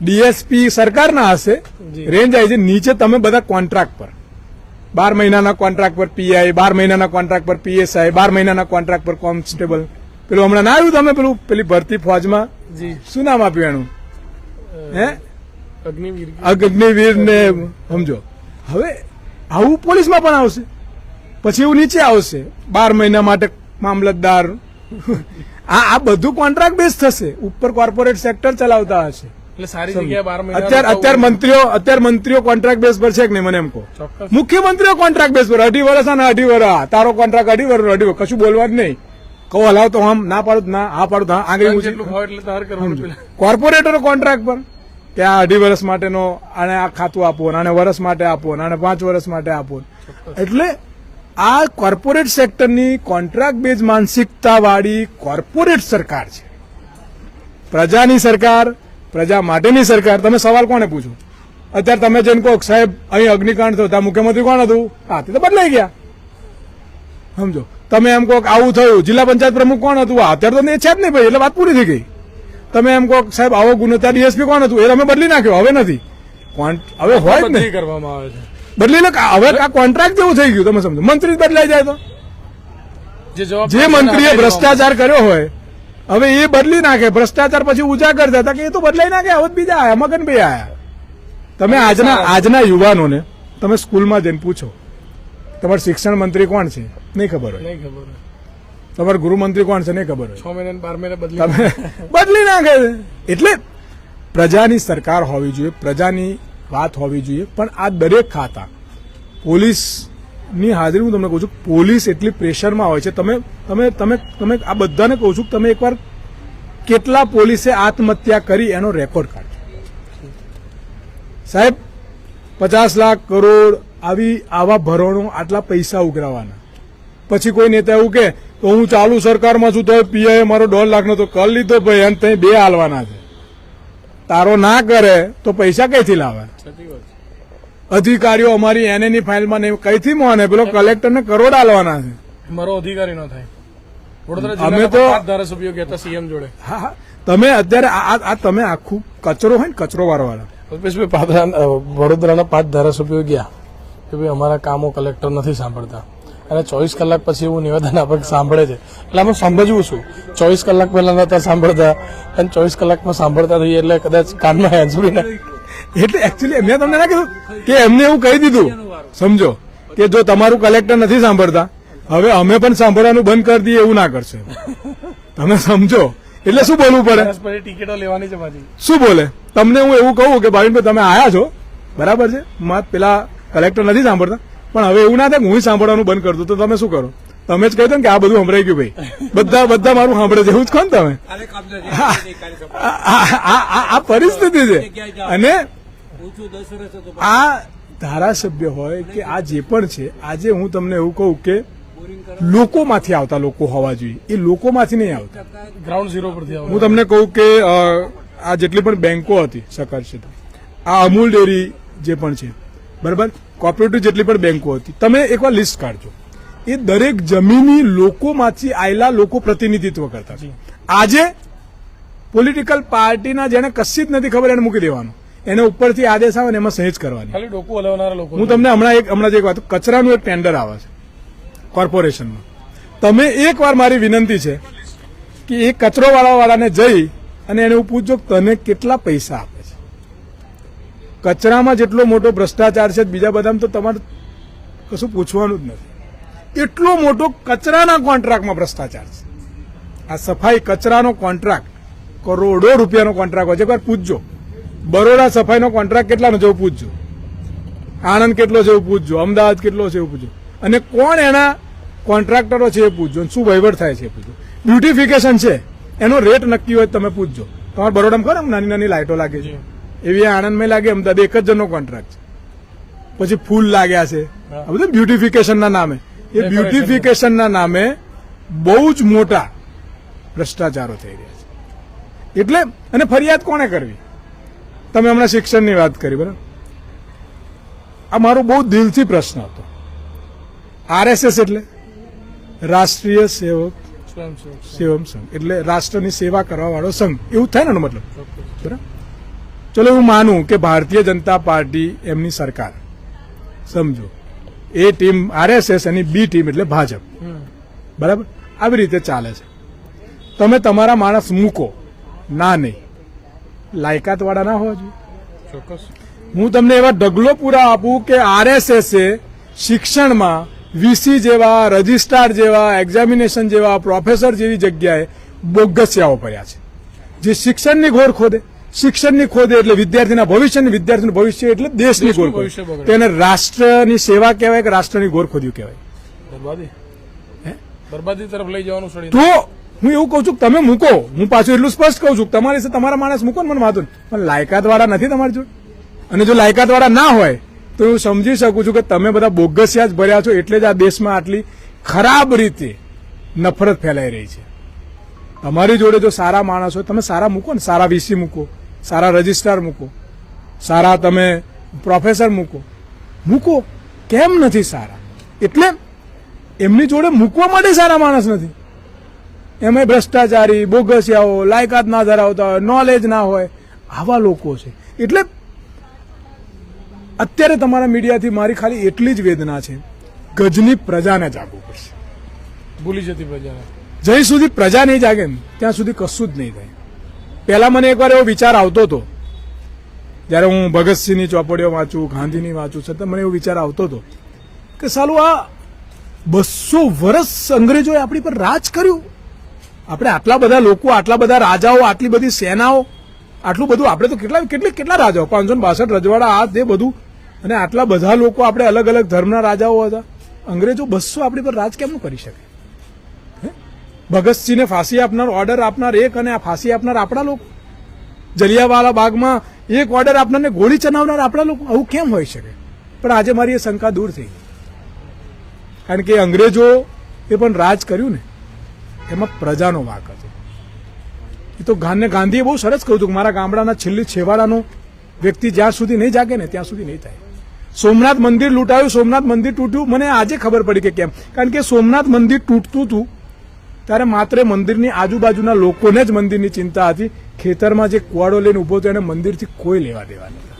ડીએસપી સરકારના હશે, રેન્જ આવી છે, નીચે તમે બધા કોન્ટ્રાક્ટ પર, 12 મહિનાના કોન્ટ્રાક્ટ પર પીઆઈ, 12 મહિનાના કોન્ટ્રાક્ટ પર પીએસઆઈ, 12 મહિનાના કોન્ટ્રાક્ટ પર કોન્સ્ટેબલ. પેલું હમણાં ના આવ્યું તમે પેલી ભરતી ફોજમાં, શું નામ આપ્યું એનું? હે, અગ્નિવીર ને, સમજો. હવે આવું પોલીસમાં પણ આવશે, પછી એવું નીચે આવશે 12 મહિના માટે મામલતદાર. આ બધું કોન્ટ્રાક્ટ બેઝ થશે, ઉપર કોર્પોરેટ સેક્ટર ચલાવતા હશે. એટલે સારી જગ્યાએ 12 મહિના. અત્યારે મંત્રીઓ કોન્ટ્રાક્ટ બેઝ પર છે કે નહીં મને એમ કહો? મુખ્યમંત્રીઓ કોન્ટ્રાક્ટ બેઝ પર 2.5 વર્ષ અને 2.5 વર્ષ, તારો કોન્ટ્રાક્ટ 2.5 વર્ષ, 2.5 વર્ષ, કશું બોલવાનું નહીં. કહો હલાવ તો આમ, ના પાડું ના, હા પાડું હા, આગળ કોર્પોરેટરો કોન્ટ્રાક્ટ પર કે આ 2.5 વર્ષ માટેનો, આને આ ખાતું આપો, આને વર્ષ માટે આપો, આને 5 વર્ષ માટે આપો. એટલે આ કોર્પોરેટ સેક્ટરની કોન્ટ્રાક્ટ બેઝ માનસિકતા વાળી કોર્પોરેટ સરકાર છે. પ્રજાની સરકાર, પ્રજા માટેની સરકાર. તમે સવાલ કોને પૂછો? અત્યારે તમે જેને કહો સાહેબ અહીં અગ્નિકાંડ થયો, ત્યાં મુખ્યમંત્રી કોણ હતું? હા, તે તો બદલાઈ ગયા, સમજો. તમે એમ કહો આવું થયું, જિલ્લા પંચાયત પ્રમુખ કોણ હતું? અત્યારે તો એ છે જ નહીં ભાઈ, એટલે વાત પૂરી થઈ ગઈ. તમે એમ કહો સાહેબ આવો ગુનો, ત્યાં ડીએસપી કોણ હતું? એ તમે બદલી નાખ્યો, હવે નથી, હવે હોય જ નહીં, કરવામાં આવે છે, બદલી લો. હવે આ કોન્ટ્રાક્ટ જેવું થઈ ગયું, તમે સમજો. મંત્રી બદલાઈ જાય તો જે મંત્રીએ ભ્રષ્ટાચાર કર્યો હોય, હવે એ બદલી નાખે, ભ્રષ્ટાચાર પછી ઉજાગર થતા કે એ તો બદલાઈ નાખે, હવે બીજા આયા, મગનભાઈ આયા. તમે આજના યુવાનોને તમે સ્કૂલમાં જઈને પૂછો, તમારા શિક્ષણ મંત્રી કોણ છે? નહીં ખબર હોય. તમારા ગૃહમંત્રી કોણ છે? નહીં ખબર હોય. 6 મહિના 12 મહિના બદલી નાખે. એટલે પ્રજાની સરકાર હોવી જોઈએ, પ્રજાની વાત હોવી જોઈએ. પણ આ દરેક ખાતા, પોલીસની હાજરી, હું તમને કહું છું, પોલીસ એટલી પ્રેશરમાં હોય છે. તમે આ બધાને કહું છું, તમે એકવાર કેટલા પોલીસે આત્મહત્યા કરી એનો રેકોર્ડ કાઢજો સાહેબ. 50 લાખ કરોડ આવા ભરણો, આટલા પૈસા ઉઘરાવાના. પછી કોઈ નેતા એવું કે તો હું ચાલુ સરકારમાં છું તો પીઆઈ મારો 1.5 લાખનો તો કરી લીધો ભાઈ, અને ત્યાં 2 હાલવાના છે. તારો ના કરે તો પૈસા કઈથી લાવે? અધિકારીઓ અમારી એનએની ફાઇલમાં નહીં કઈથી મોને પેલો કલેક્ટરને કરોડ આલવાના છે. મારો અધિકારી ન થાય. વડોદરા અમે જિલ્લાના તો- 5 ધારાસભ્યો ગયા હતા સીએમ જોડે. હા હા તમે અત્યારે આ તમે આખું કચરો હોય ને કચરો વાળવાળા અલ્પેશભાઈ વડોદરાના 5 ધારાસભ્યો ગયા કે ભાઈ અમારા કામો કલેક્ટર નથી સાંભળતા અને 24 કલાક પછી એવું નિવેદન આપણે સાંભળે છે એટલે અમે સમજવું છું 24 કલાક પહેલા નતા સાંભળતા અને 24 કલાકમાં સાંભળતા થઈએ એટલે કદાચ કાનમાં હેન્ડ્સફ્રી એટલે એકચ્યુઅલી મેં તમને ના કીધું કે એમને એવું કહી દીધું સમજો કે જો તમારું કલેક્ટર નથી સાંભળતા હવે અમે પણ સાંભળવાનું બંધ કરી દઈએ એવું ના કરશે તમે સમજો એટલે શું બોલવું પડે પછી ટિકિટો લેવાની છે પાછી. શું બોલે તમને હું એવું કહું કે ભાવિનભાઈ તમે આયા છો બરાબર છે મત પેલા કલેક્ટર નથી સાંભળતા પણ હવે એવું ના થાય કે હું સાંભળવાનું બંધ કરતો તો તમે શું કરો? તમે જ કહી દો ને કે આ બધું સંભળાઈ ગયું ભાઈ બધા મારું સાંભળે છે એવું જ કહો ને તમે. આ પરિસ્થિતિ છે અને આ ધારાસભ્ય હોય કે આ જે પણ છે આજે હું તમને એવું કહું કે લોકોમાંથી આવતા લોકો હોવા જોઈએ એ લોકોમાંથી નહીં આવતા. ગ્રાઉન્ડ ઝીરો પરથી આવો. હું તમને કહું કે આ જેટલી પણ બેંકો હતી સહકાર ક્ષેત્ર આ અમૂલ ડેરી જે પણ છે બરાબર કોઓપરેટિવ જેટલી પણ બેંકો હતી તમે એકવાર લિસ્ટ કાઢજો એ દરેક જમીની લોકોમાંથી આયેલા લોકો પ્રતિનિધિત્વ કરતા છે. આજે પોલિટિકલ પાર્ટીના જેને કશી જ નથી ખબર એને મૂકી દેવાનું એને ઉપરથી આદેશ આવે ને એમાં સહેજ કરવાની. ખાલી ડોકું હલાવનારા લોકો. હું તમને હમણાં જ એક વાત કચરાનું એક ટેન્ડર આવે છે કોર્પોરેશનમાં તમે એકવાર મારી વિનંતી છે કે એ કચરો વાળાને જઈ અને એને એવું પૂછજો કે તને કેટલા પૈસા આપે છે. કચરામાં જેટલો મોટો ભ્રષ્ટાચાર છે બીજા બધામાં તો તમારે કશું પૂછવાનું જ નથી. એટલો મોટો કચરાના કોન્ટ્રાક્ટમાં ભ્રષ્ટાચાર છે. આ સફાઈ કચરાનો કોન્ટ્રાક્ટ કરોડો રૂપિયાનો કોન્ટ્રાક્ટ હોય છે. એકવાર પૂછજો બરોડા સફાઈનો કોન્ટ્રાક્ટ કેટલાનો છે એવું પૂછજો, આણંદ કેટલો છે એવું પૂછજો, અમદાવાદ કેટલો છે એવું પૂછજો અને કોણ એના કોન્ટ્રાક્ટરો છે એ પૂછજો શું વહીવટ થાય છે એ પૂછજો. બ્યુટિફિકેશન છે એનો રેટ નક્કી હોય તમે પૂછજો. તમારે બરોડામાં ખબર નાની નાની લાઇટો લાગે છે એવી આણંદમાં લાગે અમદાવાદ એક જ જણનો કોન્ટ્રાક્ટ છે. પછી ફૂલ લાગ્યા છે આ બધું બ્યુટિફિકેશનના નામે. એ બ્યુટિફિકેશનના નામે બહુ જ મોટા ભ્રષ્ટાચારો થઈ રહ્યા છે. એટલે અને ફરિયાદ કોને કરવી? તમે હમણાં શિક્ષણની વાત કરી બરાબર આ મારો બહુ દિલથી પ્રશ્ન હતો. આરએસએસ એટલે રાષ્ટ્રીય સેવક સંઘ એટલે રાષ્ટ્રની સેવા કરવા વાળો સંઘ એવું થાય ને મતલબ બરાબર. ચલો હું માનું કે ભારતીય જનતા પાર્ટી એમની સરકાર સમજો એ ટીમ આરએસએસ અને બી ટીમ એટલે ભાજપ બરાબર આવી રીતે ચાલે છે. તમે તમારા માણસ મૂકો ના નહીં લાયકાત વાળા ના હોવા જોઈએ. ચોક્કસ. હું તમને એવા ઢગલો પૂરા આપું કે આરએસએસે શિક્ષણમાં વીસી જેવા રજિસ્ટ્રાર જેવા એક્ઝામિનેશન જેવા પ્રોફેસર જેવી જગ્યાએ બોગસિયાઓ કર્યા છે જે શિક્ષણની ઘોર ખોદે. શિક્ષણની ખોદે એટલે વિદ્યાર્થીના વિદ્યાર્થીનું ભવિષ્ય એટલે દેશની ઘોર ખોદે. તેને રાષ્ટ્રની સેવા કહેવાય કે રાષ્ટ્રની ઘોર ખોદ્યું કહેવાય? બરબાદી તરફ લઈ જવાનું છોડી. તો હું એવું કહું છું કે તમે મૂકો. હું પાછું એટલું સ્પષ્ટ કહું છું તમારી સાથે તમારા માણસ મૂકો ને મને વાંધો નહીં પણ લાયકાત વાળા નથી તમારી જોડે. અને જો લાયકાત વાળા ના હોય તો હું સમજી શકું છું કે તમે બધા બોગસિયા જ ભર્યા છો એટલે જ આ દેશમાં આટલી ખરાબ રીતે નફરત ફેલાઈ રહી છે. તમારી જોડે જો સારા માણસ હોય તમે સારા મૂકો ને સારા વીસી મૂકો, સારા રજિસ્ટ્રાર મૂકો, સારા તમે પ્રોફેસર મૂકો. કેમ નથી સારા? એટલે એમની જોડે મૂકવા માટે સારા માણસ નથી. એમાં ભ્રષ્ટાચારી બોગસિયાઓ લાયકાત ના ધરાવતા હોય નોલેજ ના હોય આવા લોકો છે. એટલે અત્યારે તમારા મીડિયાથી મારી ખાલી એટલી જ વેદના છે ગજની પ્રજાને જાગવું પડશે. ભૂલી જતી પ્રજાને જ્યાં સુધી પ્રજા નહીં જાગે ને ત્યાં સુધી કશું જ નહીં થાય. પહેલા મને એકવાર એવો વિચાર આવતો હતો જયારે હું ભગતસિંહની ચોપડીઓ વાંચું ગાંધીની વાંચું છતાં મને એવો વિચાર આવતો હતો કે સાલું આ 200 વર્ષ અંગ્રેજોએ આપણી પર રાજ કર્યું. આપણે આટલા બધા લોકો, આટલા બધા રાજાઓ, આટલી બધી સેનાઓ, આટલું બધું આપણે તો કેટલા રાજાઓ 562 રજવાડા આ તે બધું અને આટલા બધા લોકો આપણે અલગ અલગ ધર્મના રાજાઓ હતા. અંગ્રેજો 200 આપણી પર રાજ કેમનું કરી શકે? ભગતસિંહને ફાંસી આપનાર ઓર્ડર આપનાર એક અને આ ફાંસી આપનાર આપણા લોકો, જલિયાવાલા બાગમાં એક ઓર્ડર આપનારને ગોળી ચલાવનાર આપણા લોકો. આવું કેમ હોઈ શકે? પણ આજે મારી એ શંકા દૂર થઈ ગઈ કારણ કે અંગ્રેજો એ પણ રાજ કર્યું ને એમાં પ્રજાનો વાંક હતો. એ તો ગાંધીએ બહુ સરસ કહ્યું હતું કે મારા ગામડાના છેલ્લી છેવાડાનો વ્યક્તિ જ્યાં સુધી નહીં જાગે ને ત્યાં સુધી નહીં થાય. સોમનાથ મંદિર લૂંટાયું, સોમનાથ મંદિર તૂટ્યું, મને આજે ખબર પડી કે કેમ. કારણ કે સોમનાથ મંદિર તૂટતું હતું ત્યારે માત્ર મંદિરની આજુબાજુના લોકોને જ મંદિરની ચિંતા હતી. ખેતરમાં જે કુવાડો લઈને ઉભો હતો એને મંદિરથી કોઈ લેવા દેવા નહોતા.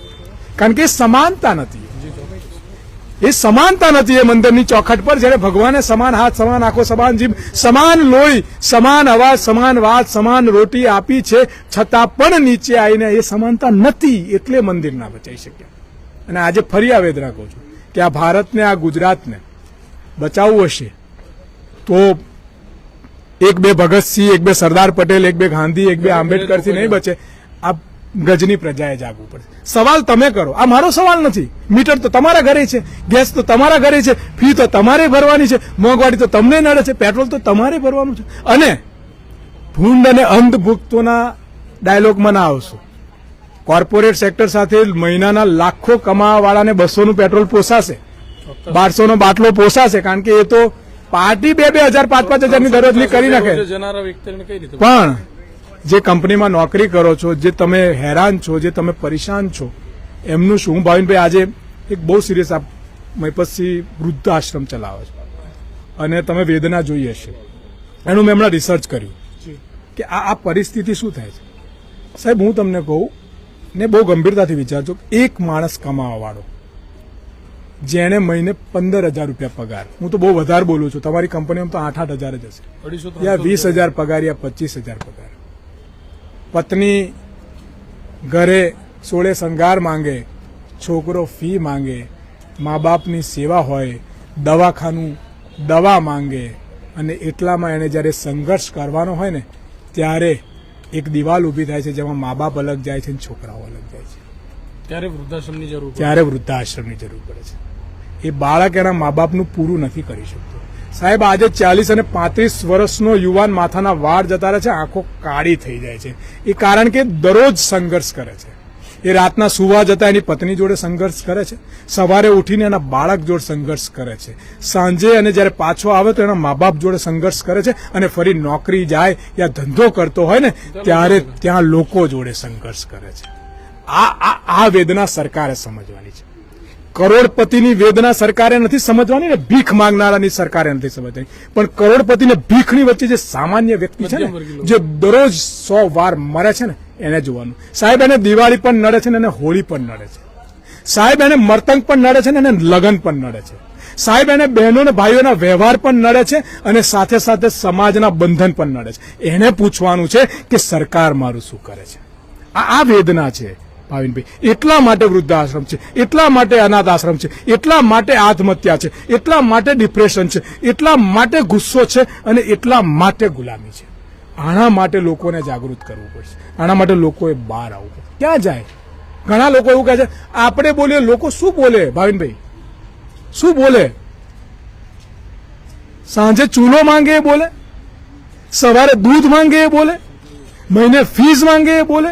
કારણ કે એ સમાનતા નથી, એ સમાનતા નથી એ મંદિરની ચોખટ પર. જ્યારે ભગવાને સમાન હાથ, સમાન આંખો, સમાન જીભ, સમાન લોહી, સમાન અવાજ, સમાન વાત, સમાન રોટી આપી છે, છતાં પણ નીચે આવીને એ સમાનતા નથી, એટલે મંદિર ના બચાવી શક્યા. અને આજે ફરી આ વેદના કહું છું કે આ ભારતને, આ ગુજરાતને બચાવવું હશે તો એક બે ભગતસિંહ, એક બે સરદાર પટેલ, એક બે ગાંધી, એક બે આંબેડકરથી નહીં બચે. આ ગજની પ્રજાએ જાગવું પડશે. સવાલ તમે કરો, આ મારો સવાલ નથી. મીટર તો તમારા ઘરે છે, ગેસ તો તમારા ઘરે છે, ફી તો તમારે ભરવાની છે, મોંઘવારી તો તમને નડે છે, પેટ્રોલ તો તમારે ભરવાનું છે. અને ભૂંડ અને અંધભુક્તોના ડાયલોગમાં ના આવશો. કોર્પોરેટ સેક્ટર સાથે મહિનાના લાખો કમાવાવાળાને 200 નું પેટ્રોલ પોસાશે, 1200 નો બાટલો પોસાશે, કારણ કે એ તો પાર્ટી 2,000, 5,000 ની દરરોજની કરી નાખે. પણ જે કંપનીમાં નોકરી કરો છો, જે તમે હેરાન છો, જે તમે પરેશાન છો, એમનું શું? હું ભાવિનભાઈ આજે એક બહુ સિરિયસ મહિપતસિંહ વૃદ્ધ આશ્રમ ચલાવે છે અને તમે વેદના જોઈ હશે. એનું મેં હમણાં રિસર્ચ કર્યું કે આ પરિસ્થિતિ શું થાય છે. સાહેબ હું તમને કહું ને, બહુ ગંભીરતાથી વિચારજો, એક માણસ કમાવા વાળો જેને મહિને 15,000 રૂપિયા પગાર, હું તો બહુ વધારે બોલું છું, તમારી કંપનીમાં તો 8,000 જ હશે, યા 20,000 પગાર, યા 25,000 પગાર. પત્ની ઘરે સોળે શણગાર માંગે, છોકરો ફી માંગે, મા બાપની સેવા હોય, દવાખાનું દવા માંગે, અને એટલામાં એને જ્યારે સંઘર્ષ કરવાનો હોય ને ત્યારે એક દિવાલ ઊભી થાય છે જેમાં મા બાપ અલગ જાય છે અને છોકરાઓ અલગ જાય છે. ત્યારે વૃદ્ધાશ્રમની જરૂર પડે છે. એ બાળક એના મા બાપનું પૂરું નથી કરી શકતો. સાહેબ આજે 40 અને 35 વર્ષનો યુવાન માથાના વાળ જતા રહે છે, આંખો કાળી થઈ જાય છે. એ કારણ કે દરરોજ સંઘર્ષ કરે છે. એ રાતના સુવા જતા એની પત્ની જોડે સંઘર્ષ કરે છે, સવારે ઉઠીને એના બાળક જોડે સંઘર્ષ કરે છે, સાંજે અને જ્યારે પાછો આવે તો એના મા બાપ જોડે સંઘર્ષ કરે છે, અને ફરી નોકરી જાય યા ધંધો કરતો હોય ને ત્યારે ત્યાં લોકો જોડે સંઘર્ષ કરે છે. આ વેદના સરકારે સમજવાની છે. કરોડપતિની વેદના સરકારે નથી સમજવાની ને ભીખ માંગનારાની સરકારે નથી સમજવાની. પણ કરોડપતિને ભીખની વચ્ચે જે સામાન્ય વ્યક્તિ છે ને, જે દરરોજ 100 વાર મરે છે ને, એને જોવાનું. સાહેબ એને દિવાળી પણ નડે છે ને એને હોળી પણ નડે છે. સાહેબ એને મરતંગ પણ નડે છે ને એને લગ્ન પણ નડે છે. સાહેબ એને બહેનો અને ભાઈઓના વ્યવહાર પણ નડે છે અને સાથે સાથે સમાજના બંધન પણ નડે છે. એને પૂછવાનું છે કે સરકાર મારું શું કરે છે. આ વેદના છે ભાવિનભાઈ. એટલા માટે વૃદ્ધાશ્રમ છે, એટલા માટે અનાથ આશ્રમ છે, એટલા માટે આત્મહત્યા છે, એટલા માટે ડિપ્રેશન છે, એટલા માટે ગુસ્સો છે અને એટલા માટે ગુલામી છે. આના માટે લોકોને જાગૃત કરવું પડશે. આના માટે લોકોએ બહાર આવવું પડશે. ક્યાં જાય? ઘણા લોકો એવું કહે છે આપણે બોલીએ, લોકો શું બોલે ભાવિનભાઈ? શું બોલે? સાંજે ચૂલો માંગે એ બોલે, સવારે દૂધ માંગે એ બોલે, મહિને ફીસ માંગે એ બોલે,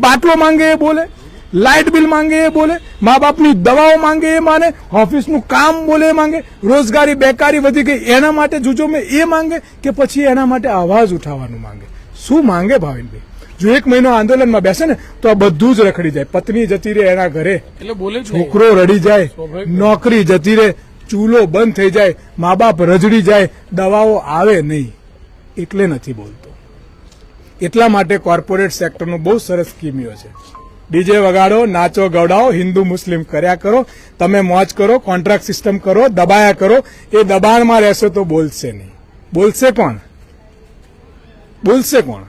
બાટલો માંગે એ બોલે, લાઇટ બિલ માંગે એ બોલે, મા બાપની દવાઓ માંગે એ માને, ઓફિસનું કામ બોલે એ માંગે, રોજગારી બેકારી વધી ગઈ એના માટે જુજોમે એ માંગે, કે પછી એના માટે અવાજ ઉઠાવવાનું માંગે? શું માંગે ભાવિનભાઈ? જો 1 મહિનો આંદોલનમાં બેસે ને તો આ બધું જ રખડી જાય. પત્ની જતી રહે એના ઘરે, એટલે બોલે, છોકરો રડી જાય, નોકરી જતી રહે, ચૂલો બંધ થઈ જાય, મા બાપ રજડી જાય, દવાઓ આવે નહીં, એટલે નથી બોલતો. એટલા માટે કોર્પોરેટ સેક્ટરનો બહુ સરસ સ્કીમીઓ છે. ડીજે વગાડો, નાચો ગવડાવો, હિન્દુ મુસ્લિમ કર્યા કરો, તમે મોજ કરો, કોન્ટ્રાક્ટ સિસ્ટમ કરો, દબાયા કરો. એ દબાણમાં રહેશે તો બોલશે નહીં. બોલશે કોણ? બોલશે કોણ?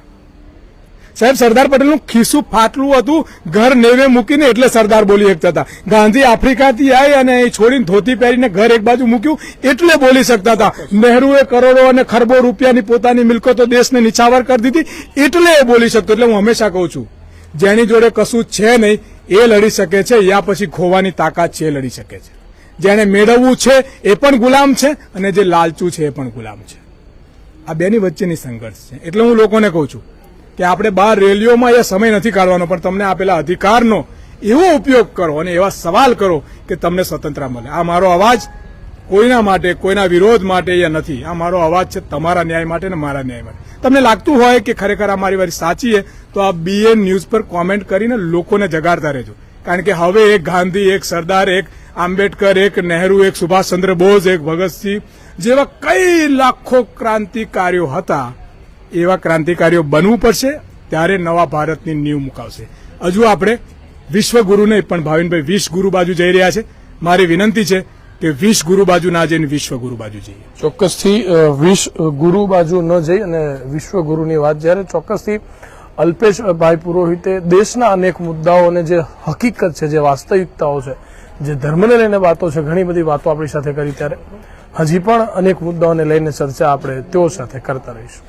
સાહેબ સરદાર પટેલનું ખિસ્સું ફાટલું હતું, ઘર નેવે મૂકીને એટલે સરદાર બોલી શકતા હતા. ગાંધી આફ્રિકાથી આવી અને એ છોડીને ધોતી પહેરીને ઘર એક બાજુ મૂક્યું એટલે બોલી શકતા હતા. નહેરુએ કરોડો અને ખરબો રૂપિયાની પોતાની મિલકતો દેશને નિછાવર કરી દીધી એટલે એ બોલી શકતો. એટલે હું હંમેશા કહું છું, જેની જોડે કશું છે નહીં એ લડી શકે છે, યા પછી ખોવાની તાકાત છે એ લડી શકે છે. જેને મેળવવું છે એ પણ ગુલામ છે અને જે લાલચું છે એ પણ ગુલામ છે. આ બેની વચ્ચેની સંઘર્ષ છે. એટલે હું લોકોને કહું છું કે આપણે બહાર રેલીઓમાં એ સમય નથી કાઢવાનો, પણ તમને આપેલા અધિકારનો એવો ઉપયોગ કરો અને એવા સવાલ કરો કે તમને સ્વતંત્રતા મળે. આ મારો અવાજ કોઈના માટે, કોઈના વિરોધ માટે એ નથી. આ મારો અવાજ છે તમારા ન્યાય માટે ને મારા ન્યાય માટે. તમને લાગતું હોય કે ખરેખર આ મારી વાત સાચી છે તો આ BN ન્યૂઝ પર કોમેન્ટ કરીને લોકોને જગાડતા રહેજો, કારણ કે હવે એક ગાંધી, એક સરદાર, એક આંબેડકર, એક નહેરુ, એક સુભાષચંદ્ર બોઝ, એક ભગતસિંહ જેવા કઈ લાખો ક્રાંતિકારીઓ હતા, એવા ક્રાંતિકારીઓ બનવું પડશે, ત્યારે નવા ભારતની નીંવ મુકાવશે. હજુ આપણે વિશ્વગુરુ નહીં પણ ભાવિનભાઈ વિશ્વગુરુ બાજુ જઈ રહ્યા છે. મારી વિનંતી છે કે વિશ્વગુરુ બાજુ ના જઈને વિશ્વગુરુ બાજુ જઈએ. ચોક્કસથી વિશ્વગુરુ બાજુ ન જઈ અને વિશ્વગુરુની વાત જ્યારે ચોક્કસથી અલ્પેશભાઈ પુરોહિતે દેશના અનેક મુદ્દાઓને જે હકીકત છે, જે વાસ્તવિકતાઓ છે, જે ધર્મને લઈને વાતો છે, ઘણી બધી વાતો આપણી સાથે કરી, ત્યારે હજી પણ અનેક મુદ્દાઓને લઈને ચર્ચા આપણે તેઓ સાથે કરતા રહીશું.